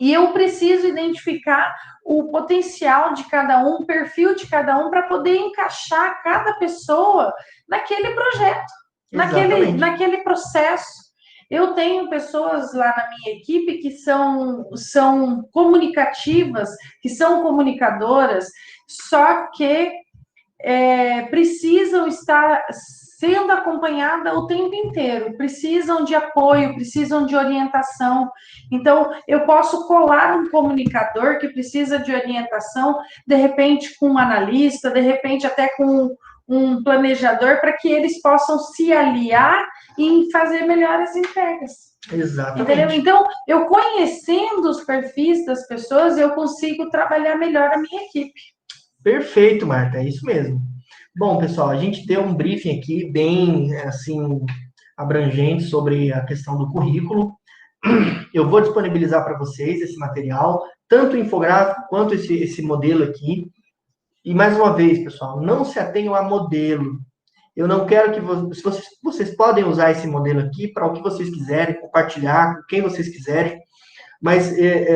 e eu preciso identificar o potencial de cada um, o perfil de cada um, para poder encaixar cada pessoa naquele projeto, Exatamente. naquele processo. Eu tenho pessoas lá na minha equipe que são comunicativas, que são comunicadoras, só que precisam estar sendo acompanhada o tempo inteiro, precisam de apoio, precisam de orientação. Então, eu posso colar um comunicador que precisa de orientação, de repente com um analista, de repente até com um planejador, para que eles possam se aliar e fazer melhores entregas. Entendeu? Exatamente. Então, eu conhecendo os perfis das pessoas, eu consigo trabalhar melhor a minha equipe. Perfeito, Marta, é isso mesmo. Bom, pessoal, a gente deu um briefing aqui bem assim abrangente sobre a questão do currículo. Eu vou disponibilizar para vocês esse material, tanto o infográfico quanto esse modelo aqui. E mais uma vez, pessoal, não se atenham a modelo. Eu não quero que vocês podem usar esse modelo aqui para o que vocês quiserem, compartilhar com quem vocês quiserem, mas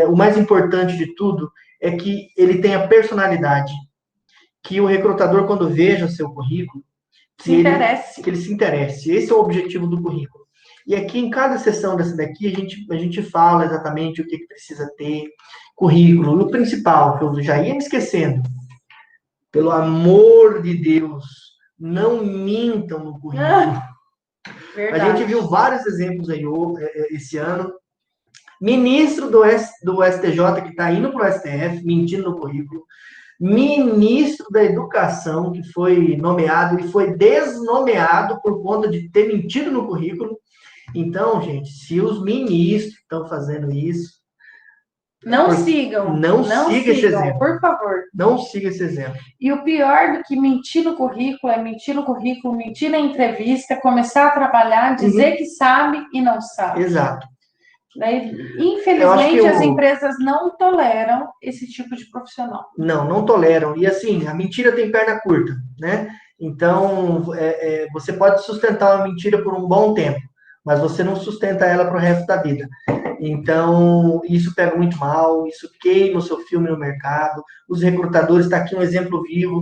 o mais importante de tudo é que ele tenha personalidade, que o recrutador, quando veja o seu currículo, que ele se interesse. Esse é o objetivo do currículo. E aqui, em cada sessão dessa daqui, a gente fala exatamente o que precisa ter, currículo. E o principal, que eu já ia me esquecendo, pelo amor de Deus, não mintam no currículo. A gente viu vários exemplos aí esse ano. Ministro do STJ que está indo para o STF, mentindo no currículo. Ministro da Educação, que foi nomeado e foi desnomeado por conta de ter mentido no currículo. Então, gente, se os ministros estão fazendo isso, não sigam, não siga esse exemplo. Por favor. Não siga esse exemplo. E o pior do que mentir no currículo é mentir no currículo, mentir na entrevista, começar a trabalhar, dizer que sabe e não sabe. Exato. Infelizmente, as empresas não toleram esse tipo de profissional. Não toleram. E assim, a mentira tem perna curta, né? Então, você pode sustentar uma mentira por um bom tempo, mas você não sustenta ela para o resto da vida. Então, isso pega muito mal, isso queima o seu filme no mercado. Os recrutadores, está aqui um exemplo vivo.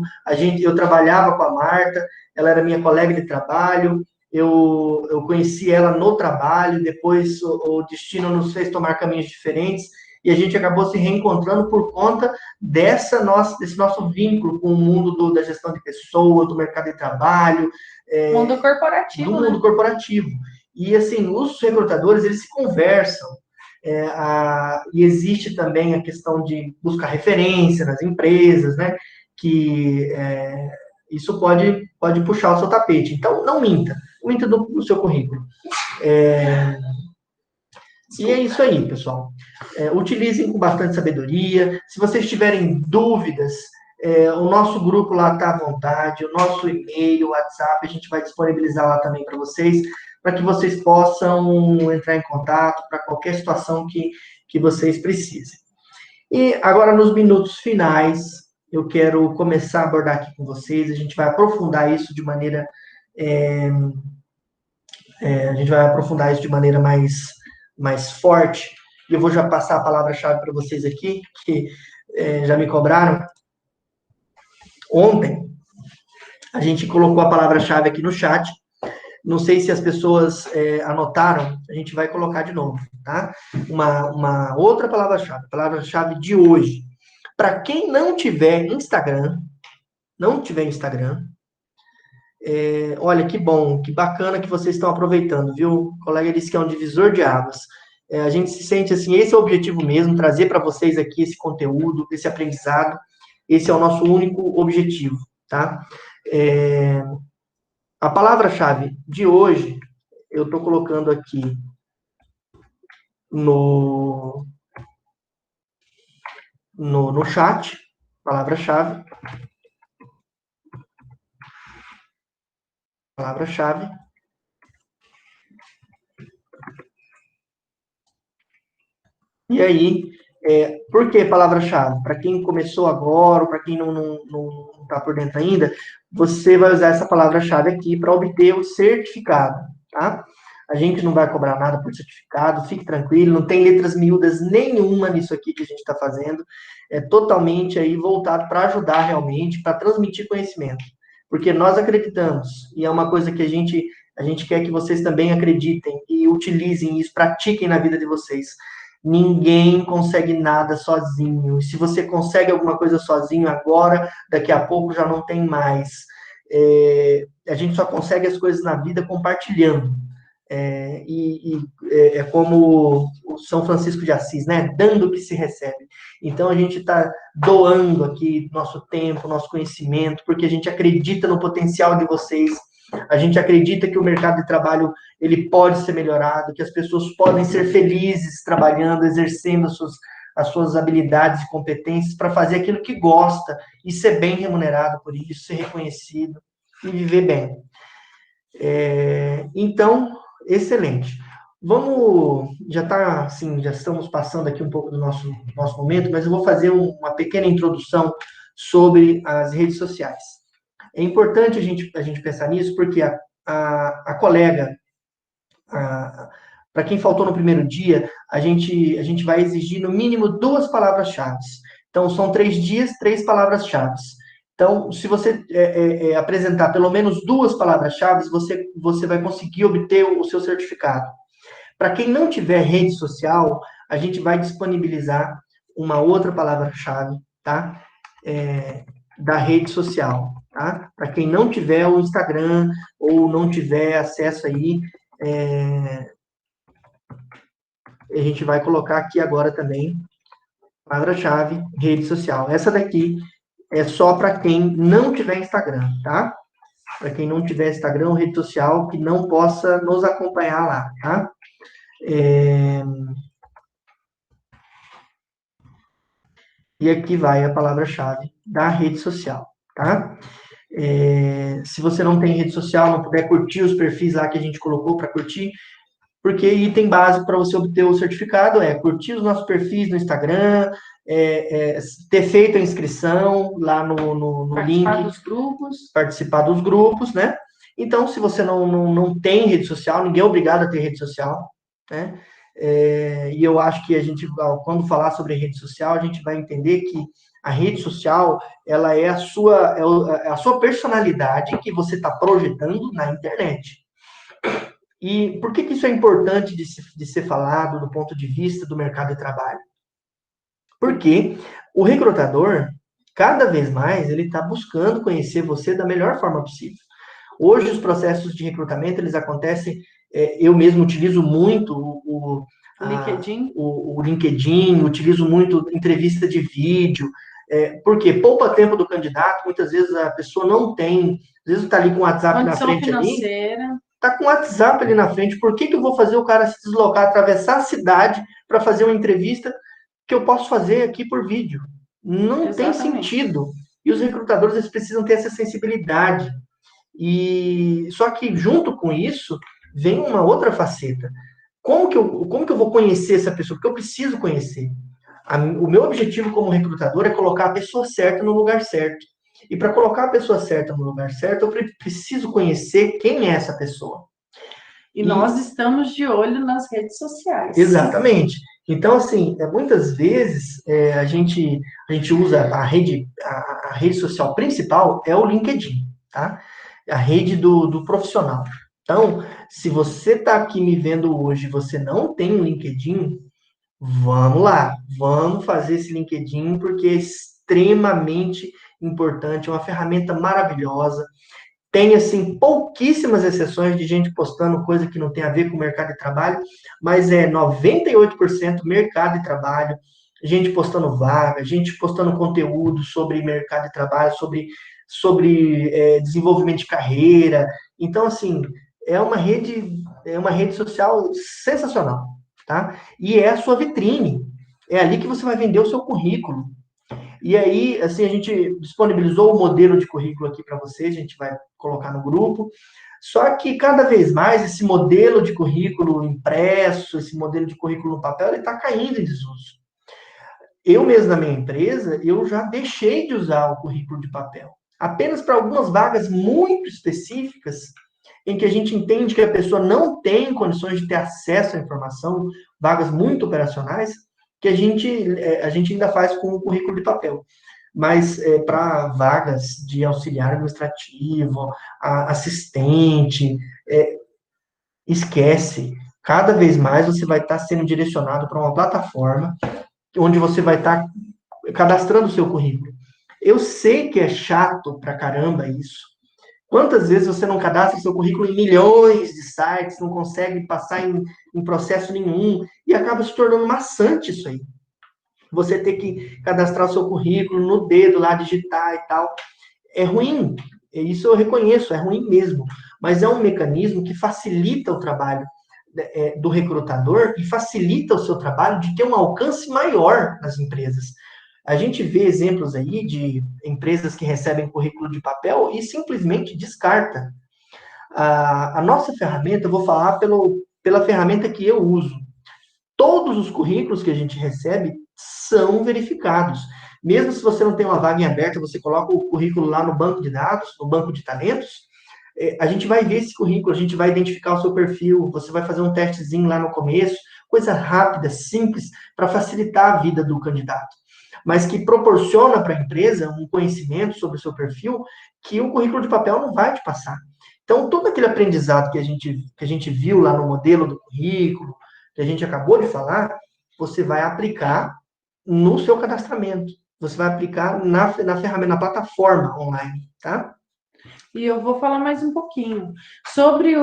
Eu trabalhava com a Marta, ela era minha colega de trabalho, eu conheci ela no trabalho, depois o destino nos fez tomar caminhos diferentes, e a gente acabou se reencontrando por conta desse nosso vínculo com o mundo da gestão de pessoas, do mercado de trabalho. Mundo corporativo, do mundo corporativo. E, assim, os recrutadores, eles se conversam. E existe também a questão de buscar referência nas empresas, né? Que isso pode puxar o seu tapete. Então, não minta. Minta no seu currículo. E é isso aí, pessoal. Utilizem com bastante sabedoria. Se vocês tiverem dúvidas, o nosso grupo lá está à vontade, o nosso e-mail, o WhatsApp, a gente vai disponibilizar lá também para vocês. para que vocês possam entrar em contato para qualquer situação que vocês precisem. E agora, nos minutos finais, eu quero começar a abordar aqui com vocês, a gente vai aprofundar isso de maneira a gente vai aprofundar isso de maneira mais forte. E eu vou já passar a palavra-chave para vocês aqui, que já me cobraram. Ontem, a gente colocou a palavra-chave aqui no chat. Não sei se as pessoas anotaram, a gente vai colocar de novo, tá? Uma outra palavra-chave, palavra-chave de hoje. Para quem não tiver Instagram, olha, que bom, que bacana que vocês estão aproveitando, viu? O colega disse que é um divisor de águas. A gente se sente assim, esse é o objetivo mesmo, trazer para vocês aqui esse conteúdo, esse aprendizado. Esse é o nosso único objetivo, tá? A palavra-chave de hoje, eu estou colocando aqui no chat, palavra-chave. Palavra-chave. E aí, por que palavra-chave? Para quem começou agora, ou para quem não está por dentro ainda, você vai usar essa palavra-chave aqui para obter o certificado, tá? A gente não vai cobrar nada por certificado, fique tranquilo, não tem letras miúdas nenhuma nisso aqui que a gente está fazendo. É totalmente aí voltado para ajudar realmente, para transmitir conhecimento. Porque nós acreditamos, e é uma coisa que a gente quer que vocês também acreditem e utilizem isso, pratiquem na vida de vocês. Ninguém consegue nada sozinho. E se você consegue alguma coisa sozinho agora, daqui a pouco já não tem mais. A gente só consegue as coisas na vida compartilhando. É como o São Francisco de Assis, né? Dando o que se recebe. Então, a gente está doando aqui nosso tempo, nosso conhecimento, porque a gente acredita no potencial de vocês. A gente acredita que o mercado de trabalho ele pode ser melhorado, que as pessoas podem ser felizes trabalhando, exercendo as suas habilidades e competências para fazer aquilo que gosta e ser bem remunerado por isso, ser reconhecido e viver bem. Então, excelente. Já tá, assim, já estamos passando aqui um pouco do nosso momento, mas eu vou fazer uma pequena introdução sobre as redes sociais. É importante a gente pensar nisso, porque a colega, para quem faltou no primeiro dia, a gente vai exigir no mínimo 2 palavras-chave. Então, são 3 dias, 3 palavras-chave. Então, se você apresentar pelo menos 2 palavras-chave, você vai conseguir obter o seu certificado. Para quem não tiver rede social, a gente vai disponibilizar uma outra palavra-chave, tá? Da rede social, tá? Para quem não tiver o Instagram ou não tiver acesso aí, a gente vai colocar aqui agora também palavra-chave, rede social. Essa daqui é só para quem não tiver Instagram, tá? Para quem não tiver Instagram ou rede social, que não possa nos acompanhar lá, tá? E aqui vai a palavra-chave da rede social, tá? Se você não tem rede social, não puder curtir os perfis lá que a gente colocou para curtir, porque item básico para você obter o certificado é curtir os nossos perfis no Instagram, ter feito a inscrição lá no link. Participar dos grupos, né? Então, se você não tem rede social, ninguém é obrigado a ter rede social, né? E eu acho que a gente, quando falar sobre rede social, a gente vai entender que a rede social, ela é a sua personalidade que você está projetando na internet. E por que isso é importante de ser falado do ponto de vista do mercado de trabalho? Porque o recrutador, cada vez mais, ele está buscando conhecer você da melhor forma possível. Hoje, os processos de recrutamento, eles acontecem, eu mesmo utilizo muito o LinkedIn, utilizo muito entrevista de vídeo, porque poupa tempo do candidato, muitas vezes a pessoa não tem, às vezes está ali com o WhatsApp na frente financeira. Ali, está com o WhatsApp ali na frente, por que eu vou fazer o cara se deslocar, atravessar a cidade para fazer uma entrevista que eu posso fazer aqui por vídeo? Não tem sentido. E os recrutadores, eles precisam ter essa sensibilidade. E só que junto com isso, vem uma outra faceta. Como que eu vou conhecer essa pessoa? Porque eu preciso conhecer. O meu objetivo como recrutador é colocar a pessoa certa no lugar certo. E para colocar a pessoa certa no lugar certo, eu preciso conhecer quem é essa pessoa. E nós estamos de olho nas redes sociais. Exatamente. Então, assim, muitas vezes a gente usa a rede social principal é o LinkedIn, tá? A rede do profissional. Então, se você está aqui me vendo hoje e você não tem um LinkedIn, vamos lá, vamos fazer esse LinkedIn porque é extremamente importante, é uma ferramenta maravilhosa. Tem, assim, pouquíssimas exceções de gente postando coisa que não tem a ver com o mercado de trabalho, mas é 98% mercado de trabalho, gente postando vaga, gente postando conteúdo sobre mercado de trabalho, sobre desenvolvimento de carreira. Então, assim, é uma rede social sensacional, tá? E é a sua vitrine. É ali que você vai vender o seu currículo. E aí, assim, a gente disponibilizou o modelo de currículo aqui para vocês, a gente vai colocar no grupo. Só que cada vez mais esse modelo de currículo impresso, esse modelo de currículo no papel, ele está caindo em desuso. Eu mesmo na minha empresa, eu já deixei de usar o currículo de papel. Apenas para algumas vagas muito específicas, em que a gente entende que a pessoa não tem condições de ter acesso à informação, vagas muito operacionais, que a gente ainda faz com o currículo de papel. Mas para vagas de auxiliar administrativo, assistente, esquece. Cada vez mais você vai estar sendo direcionado para uma plataforma onde você vai estar cadastrando o seu currículo. Eu sei que é chato pra caramba isso. Quantas vezes você não cadastra seu currículo em milhões de sites, não consegue passar em processo nenhum, e acaba se tornando maçante isso aí. Você ter que cadastrar o seu currículo no dedo lá, digitar e tal. É ruim, isso eu reconheço, é ruim mesmo. Mas é um mecanismo que facilita o trabalho do recrutador e facilita o seu trabalho de ter um alcance maior nas empresas. A gente vê exemplos aí de empresas que recebem currículo de papel e simplesmente descarta. A nossa ferramenta, eu vou falar pela ferramenta que eu uso. Todos os currículos que a gente recebe são verificados. Mesmo se você não tem uma vaga em aberta, você coloca o currículo lá no banco de dados, no banco de talentos, a gente vai ver esse currículo, a gente vai identificar o seu perfil, você vai fazer um testezinho lá no começo, coisa rápida, simples, para facilitar a vida do candidato, mas que proporciona para a empresa um conhecimento sobre o seu perfil que o currículo de papel não vai te passar. Então, todo aquele aprendizado que a gente viu lá no modelo do currículo, que a gente acabou de falar, você vai aplicar no seu cadastramento. Você vai aplicar na ferramenta, na plataforma online, tá? E eu vou falar mais um pouquinho sobre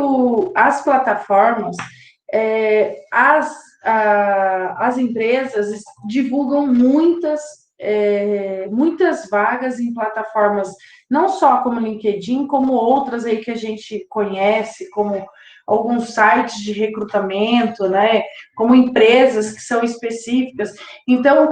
as plataformas. As empresas divulgam muitas vagas em plataformas, não só como LinkedIn, como outras aí que a gente conhece, como alguns sites de recrutamento, né? Como empresas que são específicas. Então,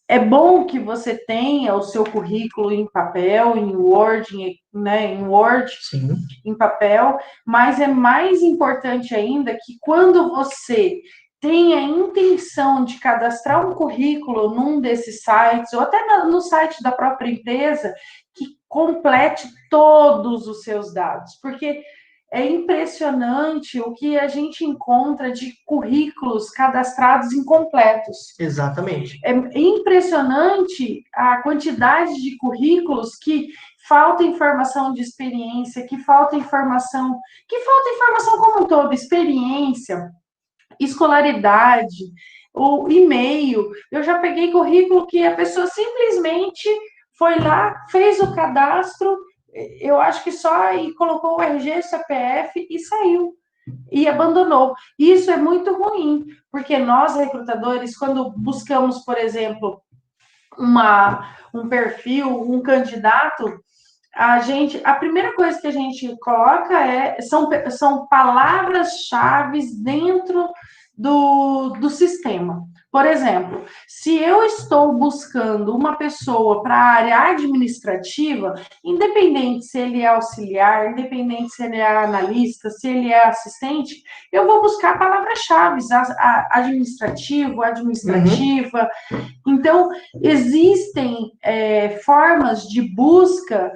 é bom que você tenha o seu currículo em papel, em Word, né, em Word, Sim. em papel, mas é mais importante ainda que quando você tem a intenção de cadastrar um currículo num desses sites, ou até no site da própria empresa, que complete todos os seus dados, porque é impressionante o que a gente encontra de currículos cadastrados incompletos. Exatamente. É impressionante a quantidade de currículos que falta informação de experiência, que falta informação como um todo, experiência, escolaridade, o e-mail. Eu já peguei currículo que a pessoa simplesmente foi lá, fez o cadastro, eu acho que só e colocou o RG, CPF e saiu. E abandonou. Isso é muito ruim, porque nós, recrutadores, quando buscamos, por exemplo, um perfil, um candidato, a primeira coisa que a gente coloca são palavras-chave dentro do sistema. Por exemplo, se eu estou buscando uma pessoa para a área administrativa, independente se ele é auxiliar, independente se ele é analista, se ele é assistente, eu vou buscar palavras-chave, administrativo, administrativa. Então, existem formas de busca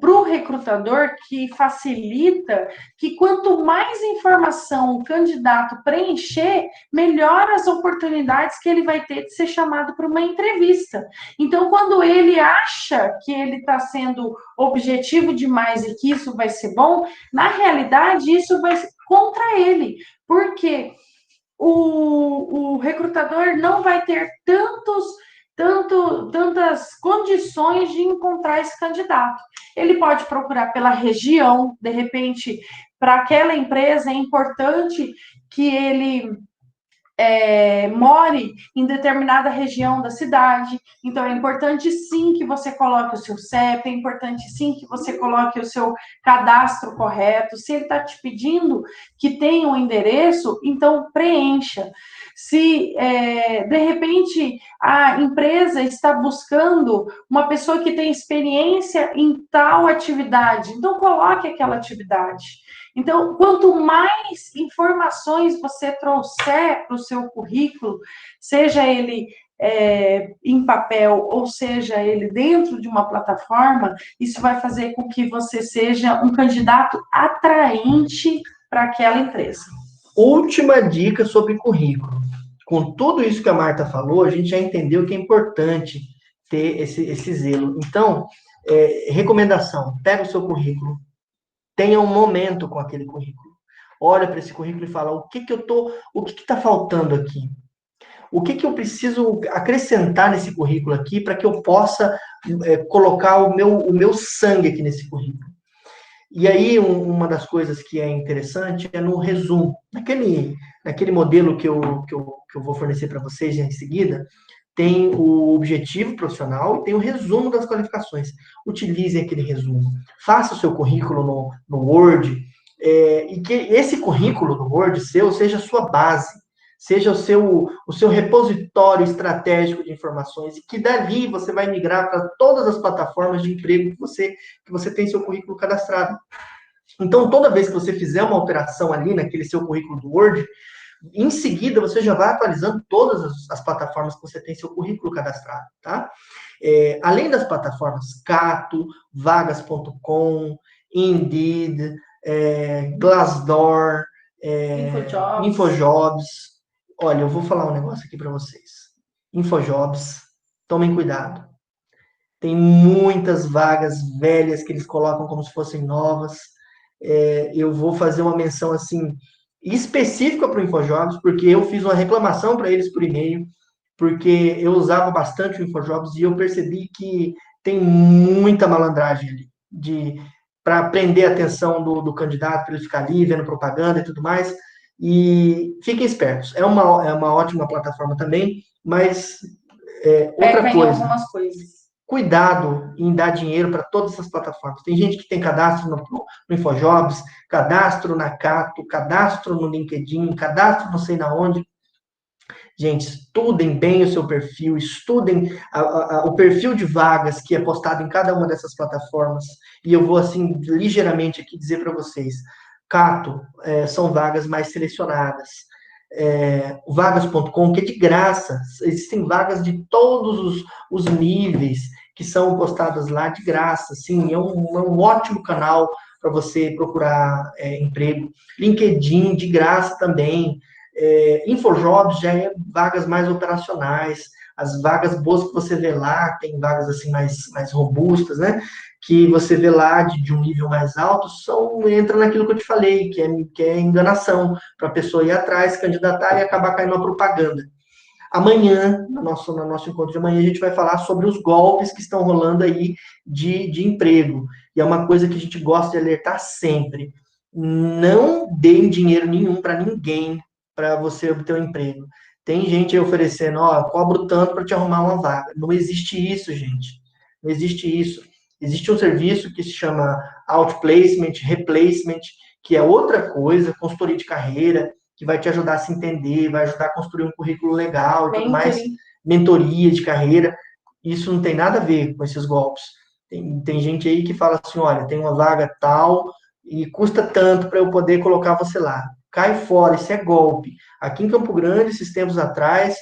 para o recrutador que facilita que quanto mais informação o candidato preencher, melhor as oportunidades que ele vai ter de ser chamado para uma entrevista. Então, quando ele acha que ele está sendo objetivo demais e que isso vai ser bom, na realidade, isso vai ser contra ele, porque o recrutador não vai ter tantas condições de encontrar esse candidato. Ele pode procurar pela região, de repente, para aquela empresa é importante que ele more em determinada região da cidade, então é importante sim que você coloque o seu CEP, é importante sim que você coloque o seu cadastro correto. Se ele está te pedindo que tenha um endereço, então preencha. Se de repente a empresa está buscando uma pessoa que tem experiência em tal atividade, então coloque aquela atividade. Então, quanto mais informações você trouxer para o seu currículo, seja ele em papel ou seja ele dentro de uma plataforma, isso vai fazer com que você seja um candidato atraente para aquela empresa. Última dica sobre currículo. Com tudo isso que a Marta falou, a gente já entendeu que é importante ter esse zelo. Então, recomendação, pega o seu currículo, tenha um momento com aquele currículo. Olha para esse currículo e fala, o que está faltando aqui? O que eu preciso acrescentar nesse currículo aqui para que eu possa colocar o meu sangue aqui nesse currículo? E aí, uma das coisas que é interessante é no resumo. Naquele modelo que eu vou fornecer para vocês em seguida, tem o objetivo profissional e tem o resumo das qualificações. Utilizem aquele resumo. Faça o seu currículo no Word, e que esse currículo no Word seu seja a sua base, seja o seu repositório estratégico de informações, e que dali você vai migrar para todas as plataformas de emprego que você tem seu currículo cadastrado. Então, toda vez que você fizer uma alteração ali naquele seu currículo do Word, em seguida, você já vai atualizando todas as plataformas que você tem seu currículo cadastrado, tá? Além das plataformas Cato, Vagas.com, Indeed, Glassdoor, Infojobs. Olha, eu vou falar um negócio aqui para vocês. Infojobs, tomem cuidado. Tem muitas vagas velhas que eles colocam como se fossem novas. Eu vou fazer uma menção assim específica para o Infojobs, porque eu fiz uma reclamação para eles por e-mail, porque eu usava bastante o Infojobs e eu percebi que tem muita malandragem ali, para prender a atenção do candidato, para ele ficar ali vendo propaganda e tudo mais. E fiquem espertos. É uma ótima plataforma também, mas outra coisa. Algumas coisas. Cuidado em dar dinheiro para todas essas plataformas. Tem gente que tem cadastro no Infojobs, cadastro na Cato, cadastro no LinkedIn, cadastro não sei na onde. Gente, estudem bem o seu perfil, estudem o perfil de vagas que é postado em cada uma dessas plataformas. E eu vou, assim, ligeiramente aqui dizer para vocês. Cato, são vagas mais selecionadas. Vagas.com, que é de graça. Existem vagas de todos os níveis que são postadas lá de graça. Sim, é um ótimo canal para você procurar emprego. LinkedIn, de graça também. Infojobs já é vagas mais operacionais. As vagas boas que você vê lá, tem vagas assim mais robustas, né? Que você vê lá de um nível mais alto, entra naquilo que eu te falei, que é enganação, para a pessoa ir atrás, se candidatar e acabar caindo na propaganda. Amanhã, no nosso encontro de amanhã, a gente vai falar sobre os golpes que estão rolando aí de emprego. E é uma coisa que a gente gosta de alertar sempre. Não deem dinheiro nenhum para ninguém para você obter um emprego. Tem gente aí oferecendo, cobro tanto para te arrumar uma vaga. Não existe isso, gente. Não existe isso. Existe um serviço que se chama outplacement, replacement, que é outra coisa, consultoria de carreira, que vai te ajudar a se entender, vai ajudar a construir um currículo legal e tudo mais, Mentoring. mentoria de carreira. Isso não tem nada a ver com esses golpes. Tem gente aí que fala assim, olha, tem uma vaga tal e custa tanto para eu poder colocar você lá. Cai fora, isso é golpe. Aqui em Campo Grande, esses tempos atrás,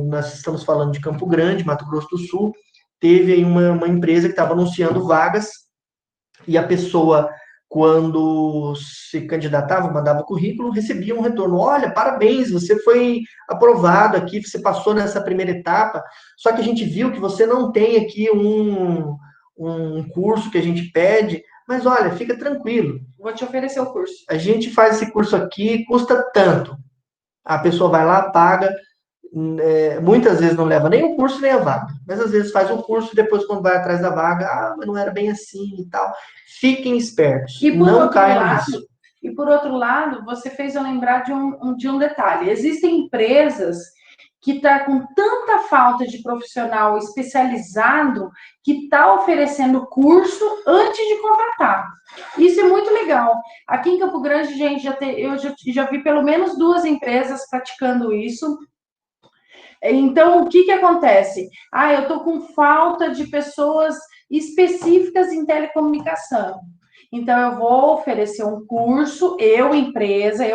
nós estamos falando de Campo Grande, Mato Grosso do Sul, teve aí uma empresa que estava anunciando vagas e a pessoa, quando se candidatava, mandava o currículo, recebia um retorno. Olha, parabéns, você foi aprovado aqui, você passou nessa primeira etapa, só que a gente viu que você não tem aqui um curso que a gente pede, mas olha, fica tranquilo. Vou te oferecer o curso. A gente faz esse curso aqui, custa tanto. A pessoa vai lá, paga, muitas vezes não leva nem o curso nem a vaga, mas às vezes faz o curso e depois quando vai atrás da vaga, mas não era bem assim e tal. Fiquem espertos, E por não outro caiam lado, nisso. e por outro lado, você fez eu lembrar de um detalhe. Existem empresas que está com tanta falta de profissional especializado que está oferecendo curso antes de contratar. Isso é muito legal. Aqui em Campo Grande, gente, eu já vi pelo menos 2 empresas praticando isso. Então, o que acontece? Eu estou com falta de pessoas específicas em telecomunicação. Então, eu vou oferecer um curso, eu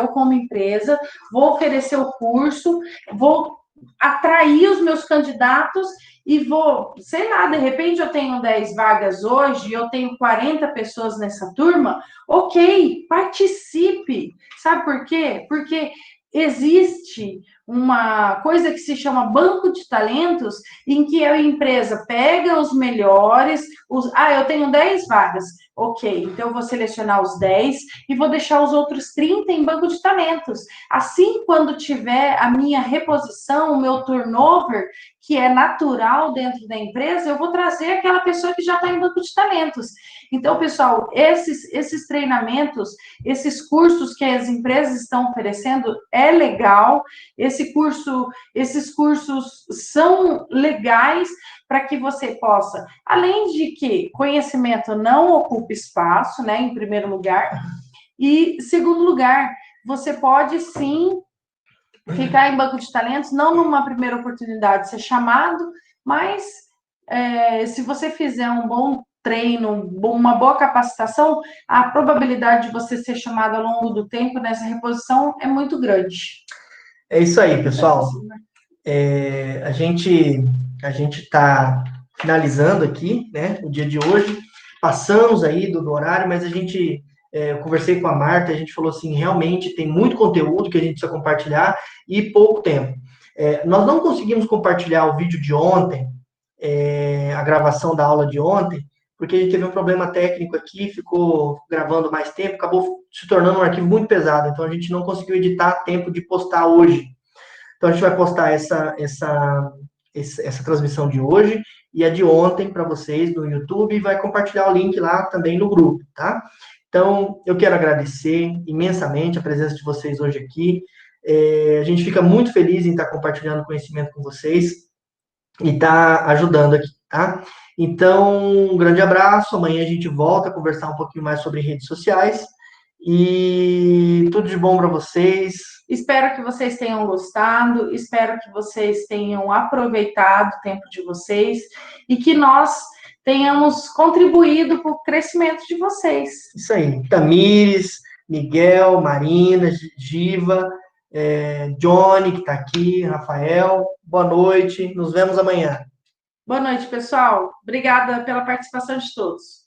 como empresa, vou oferecer o curso, vou atrair os meus candidatos e vou, sei lá, de repente eu tenho 10 vagas hoje, eu tenho 40 pessoas nessa turma, ok, participe. Sabe por quê? Porque existe uma coisa que se chama banco de talentos, em que a empresa pega os melhores, eu tenho 10 vagas, ok, então eu vou selecionar os 10 e vou deixar os outros 30 em banco de talentos. Assim, quando tiver a minha reposição, o meu turnover, que é natural dentro da empresa, eu vou trazer aquela pessoa que já está em banco de talentos. Então, pessoal, esses treinamentos, esses cursos que as empresas estão oferecendo, é legal. Esses cursos são legais para que você possa, além de que conhecimento não ocupa espaço, né, em primeiro lugar, e segundo lugar, você pode sim ficar em banco de talentos, não numa primeira oportunidade ser chamado, mas se você fizer um bom treino, uma boa capacitação, a probabilidade de você ser chamado ao longo do tempo nessa reposição é muito grande. É isso aí, pessoal. A gente está finalizando aqui, né, o dia de hoje. Passamos aí do horário, mas eu conversei com a Marta, a gente falou assim, realmente tem muito conteúdo que a gente precisa compartilhar e pouco tempo. Nós não conseguimos compartilhar o vídeo de ontem, a gravação da aula de ontem, porque a gente teve um problema técnico aqui, ficou gravando mais tempo, acabou se tornando um arquivo muito pesado, então a gente não conseguiu editar a tempo de postar hoje. Então a gente vai postar essa transmissão de hoje e a de ontem para vocês no YouTube e vai compartilhar o link lá também no grupo, tá? Então, eu quero agradecer imensamente a presença de vocês hoje aqui. A gente fica muito feliz em estar compartilhando conhecimento com vocês e estar ajudando aqui, tá? Então, um grande abraço. Amanhã a gente volta a conversar um pouquinho mais sobre redes sociais. E tudo de bom para vocês. Espero que vocês tenham gostado, espero que vocês tenham aproveitado o tempo de vocês e que nós tenhamos contribuído para o crescimento de vocês. Isso aí. Tamires, Miguel, Marina, Giva, Johnny, que está aqui, Rafael. Boa noite, nos vemos amanhã. Boa noite, pessoal. Obrigada pela participação de todos.